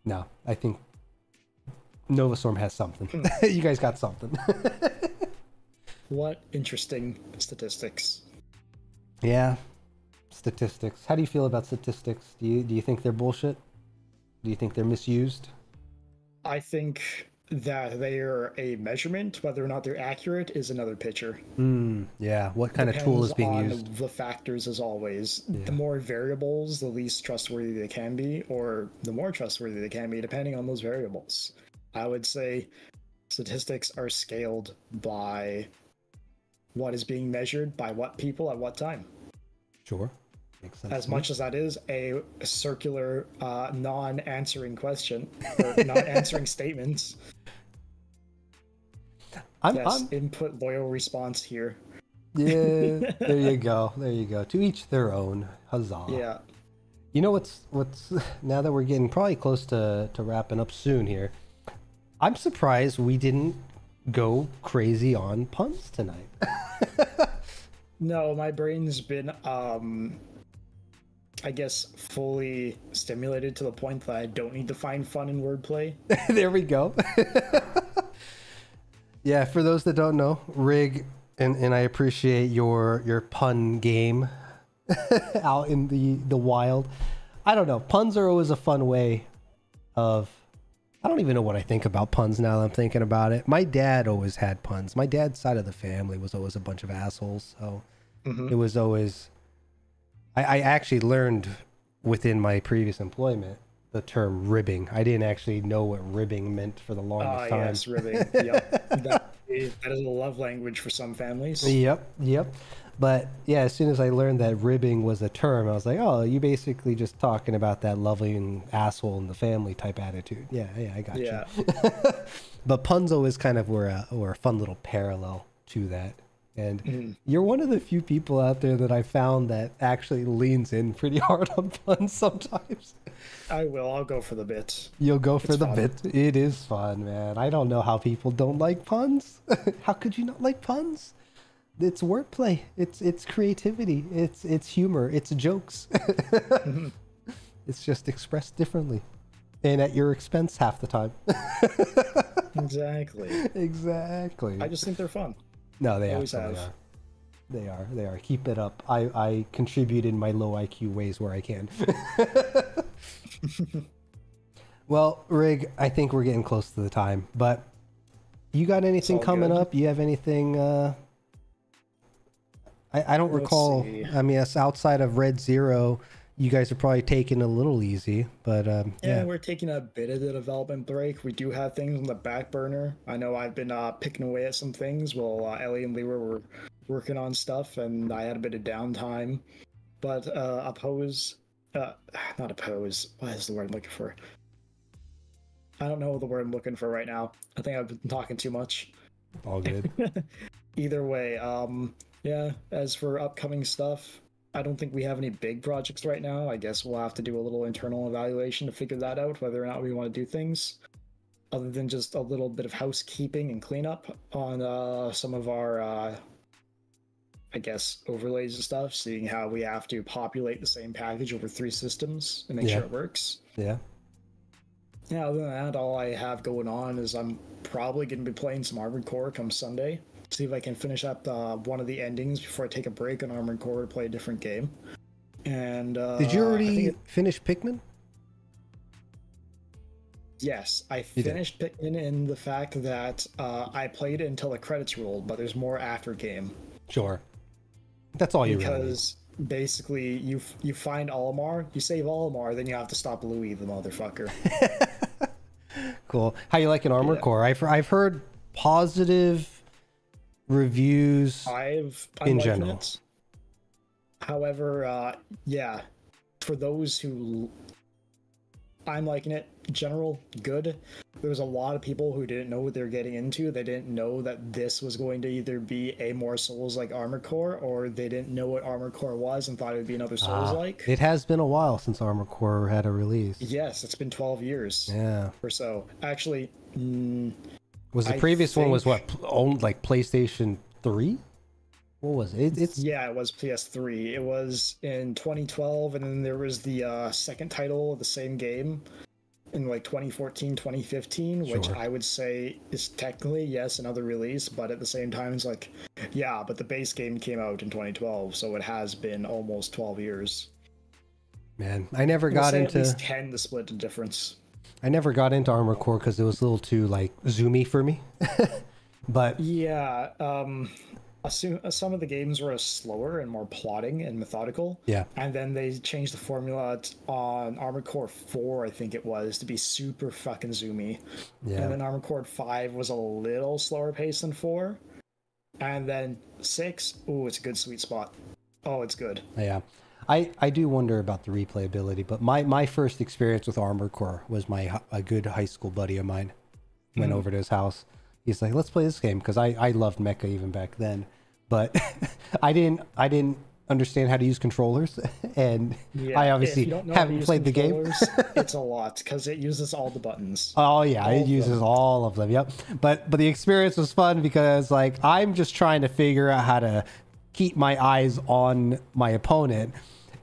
no, I think NovaSWARM has something. You guys got something. What interesting statistics. Yeah. Statistics. How do you feel about statistics? Do you think they're bullshit? Do you think they're misused? I think that they are a measurement. Whether or not they're accurate is another picture. Yeah. What kind of tool is being Depends used? on the factors, as always. Yeah. The more variables, the least trustworthy they can be, or the more trustworthy they can be, depending on those variables. I would say statistics are scaled by what is being measured by what people at what time. Sure. Makes sense. As much as that is a circular, non-answering question, or non-answering statements. I'm input, loyal response here. Yeah, there you go. There you go. To each their own. Huzzah. Yeah. You know what's now that we're getting probably close to wrapping up soon here, I'm surprised we didn't go crazy on puns tonight. No, my brain's been I guess fully stimulated to the point that I don't need to find fun in wordplay. There we go. Yeah, for those that don't know, Rig, and I appreciate your pun game out in the wild. I don't know. Puns are always a fun way of... I don't even know what I think about puns now that I'm thinking about it. My dad always had puns. My dad's side of the family was always a bunch of assholes. So it was always... I actually learned within my previous employment the term ribbing. I didn't actually know what ribbing meant for the longest time. Yes, ribbing. Yep. That is a love language for some families. Yep. But yeah, as soon as I learned that ribbing was a term, I was like, oh, you basically just talking about that loving asshole in the family type attitude. Yeah, I got you. But puns always kind of were a fun little parallel to that. And you're one of the few people out there that I found that actually leans in pretty hard on puns sometimes. I will. I'll go for the bit. You'll go for the fun. bit. It is fun, man. I don't know how people don't like puns. How could you not like puns? It's wordplay. It's creativity. It's humor. It's jokes. It's just expressed differently, and at your expense half the time. Exactly. I just think they're fun. No, they always absolutely have. are. They are. Keep it up. I contribute in my low IQ ways where I can. Well, Rig, I think we're getting close to the time, but you got anything coming up? You have anything? I don't recall. See. I mean, it's outside of Red Zero. You guys are probably taking a little easy, but yeah, we're taking a bit of the development break. We do have things on the back burner. I know I've been picking away at some things while Ellie and Lewa were working on stuff, and I had a bit of downtime. But not oppose. What is the word I'm looking for? I don't know the word I'm looking for right now. I think I've been talking too much. all good. Either way, yeah. As for upcoming stuff, I don't think we have any big projects right now. I guess we'll have to do a little internal evaluation to figure that out, whether or not we want to do things. Other than just a little bit of housekeeping and cleanup on some of our, I guess, overlays and stuff, seeing how we have to populate the same package over 3 systems and make sure it works. Yeah. Yeah, other than that, all I have going on is I'm probably going to be playing some Armored Core come Sunday. See if I can finish up one of the endings before I take a break on Armored Core to play a different game. And did you already finish Pikmin? Yes, I finished Pikmin in the fact that I played it until the credits rolled, but there's more after game. Sure. That's all you really need. Because basically, you find Olimar, you save Olimar, then you have to stop Louis, the motherfucker. Cool. How you liking Armored Core? I've heard positive reviews I'm in general. it. However, yeah, for those who I'm liking it, general good. there was a lot of people who didn't know what they were getting into. They didn't know that this was going to either be a more Souls-like Armored Core, or they didn't know what Armored Core was and thought it would be another Souls-like. It has been a while since Armored Core had a release. Yes, it's been 12 years. Yeah. Or so. Actually, was the previous one was what, owned like PlayStation 3? What was it? Yeah, it was PS3. It was in 2012, and then there was the second title of the same game in like 2014, 2015, which I would say is technically, yes, another release, but at the same time, it's like, yeah, but the base game came out in 2012, so it has been almost 12 years. Man, I never got into... At least 10 to split the difference. I never got into Armored Core because it was a little too, like, zoomy for me. But... Yeah, some of the games were slower and more plotting and methodical. Yeah. And then they changed the formula on Armored Core 4, I think it was, to be super fucking zoomy. Yeah. And then Armored Core 5 was a little slower paced than 4. And then 6, ooh, it's a good sweet spot. Oh, it's good. Yeah. I do wonder about the replayability, but my first experience with Armored Core was a good high school buddy of mine went over to his house. He's like, let's play this game, because I loved mecha even back then, but I didn't understand how to use controllers, and yeah, I obviously haven't played the game. It's a lot because it uses all the buttons. Oh yeah, it uses all of them. Yep. But the experience was fun because like I'm just trying to figure out how to keep my eyes on my opponent,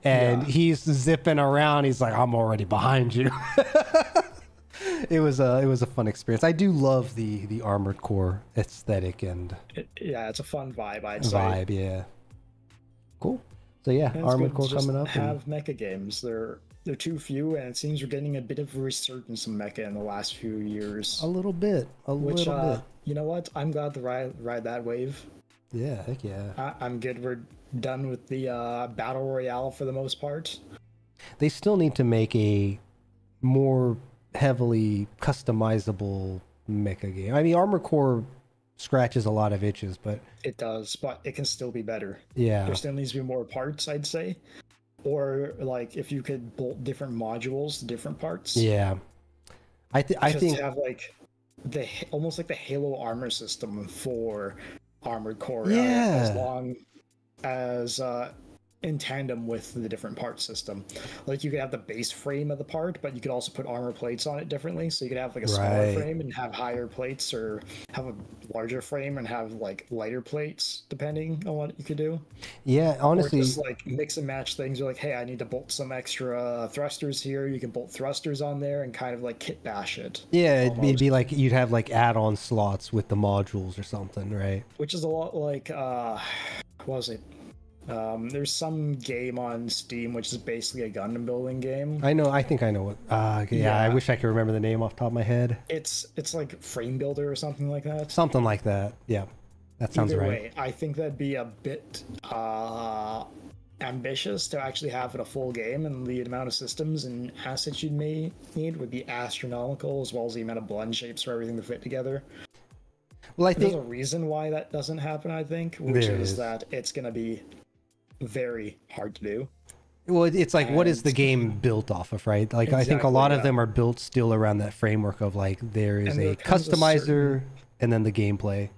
and he's zipping around. He's like, I'm already behind you. It was a fun experience. I do love the Armored Core aesthetic and yeah, it's a fun vibe. I'd say. Vibe, yeah. Cool. So yeah, Armored Core coming up. Have mecha games. They're too few, and it seems we're getting a bit of a resurgence in mecha in the last few years. A little bit. Little bit. You know what? I'm glad to ride that wave. Yeah, heck yeah. I'm good. We're done with the battle royale for the most part. They still need to make a more heavily customizable mecha game. I mean, Armored Core scratches a lot of itches, but it does, but it can still be better. Yeah, there still needs to be more parts, I'd say, or like if you could bolt different modules to different parts. Yeah, I think to have like almost like the Halo armor system for Armored Core. Yeah, as long as in tandem with the different part system. Like you could have the base frame of the part, but you could also put armor plates on it differently. So you could have like a smaller frame and have higher plates, or have a larger frame and have like lighter plates, depending on what you could do. Yeah, honestly, or just like mix and match things. You're like, hey, I need to bolt some extra thrusters here. You can bolt thrusters on there and kind of like kit bash it. Yeah, it'd be like you'd have like add-on slots with the modules or something, right? Which is a lot like what was it? There's some game on Steam which is basically a Gundam building game. I think I know what. Yeah, I wish I could remember the name off the top of my head. It's like Frame Builder or something like that. Something like that. Yeah, that sounds right. Way, I think that'd be a bit ambitious to actually have it a full game, and the amount of systems and assets you'd need would be astronomical, as well as the amount of blend shapes for everything to fit together. Well, I think there's a reason why that doesn't happen. I think, which is that it's going to be very hard to do. Well, it's like, what is the game built off of, right? Like, exactly, I think a lot of them are built still around that framework of like there is a customizer and then the gameplay.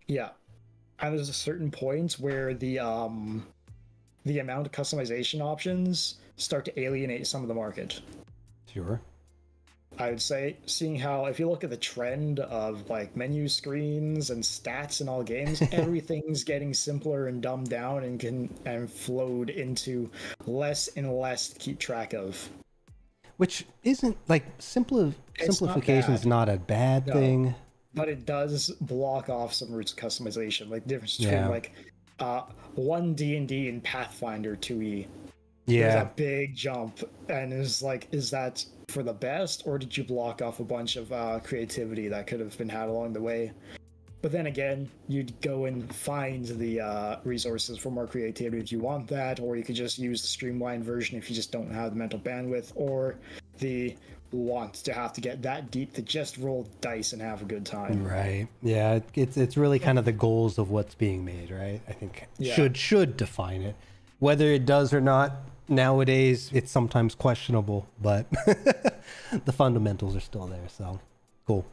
Yeah, and there's a certain point where the amount of customization options start to alienate some of the market. Sure. I would say, seeing how, if you look at the trend of like menu screens and stats in all games, everything's getting simpler and dumbed down and flowed into less and less to keep track of. Which isn't like simplification is not a bad thing, but it does block off some roots of customization, like the difference between like one D&D and Pathfinder 2E. Yeah, there's a big jump, and is like, is that for the best, or did you block off a bunch of creativity that could have been had along the way? But then again, you'd go and find the resources for more creativity if you want that, or you could just use the streamlined version if you just don't have the mental bandwidth, or the want to have to get that deep to just roll dice and have a good time. Right. Yeah, it's really kind of the goals of what's being made, right? I think should define it. Whether it does or not, nowadays it's sometimes questionable, but the fundamentals are still there. So Cool.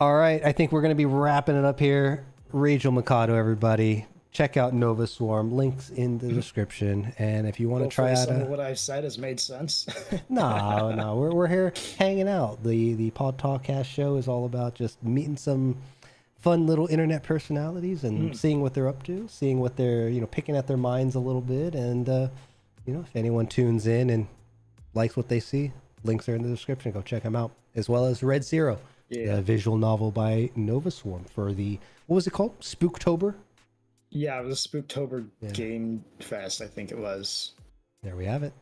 All right, I think we're going to be wrapping it up here. Rigel, Micado, everybody. Check out NovaSWARM. Links in the description. And if you want to try out some of what I've said has made sense. No, we're here hanging out. The Pod Talkcast show is all about just meeting some fun little internet personalities and seeing what they're up to, seeing what they're, picking at their minds a little bit. And, if anyone tunes in and likes what they see, links are in the description. Go check them out. As well as Red Zero, a visual novel by NovaSWARM for the, what was it called? Spooktober? Yeah, it was a Spooktober Game Fest, I think it was. There we have it.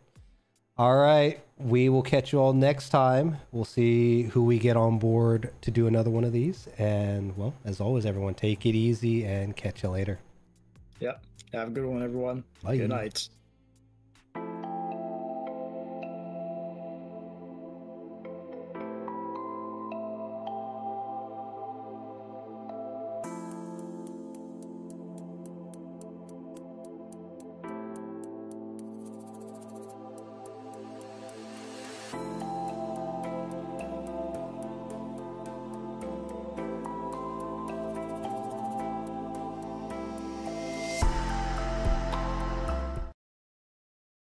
All right. We will catch you all next time. We'll see who we get on board to do another one of these. And, well, as always, everyone, take it easy and catch you later. Yep. Have a good one, everyone. Bye. Good night.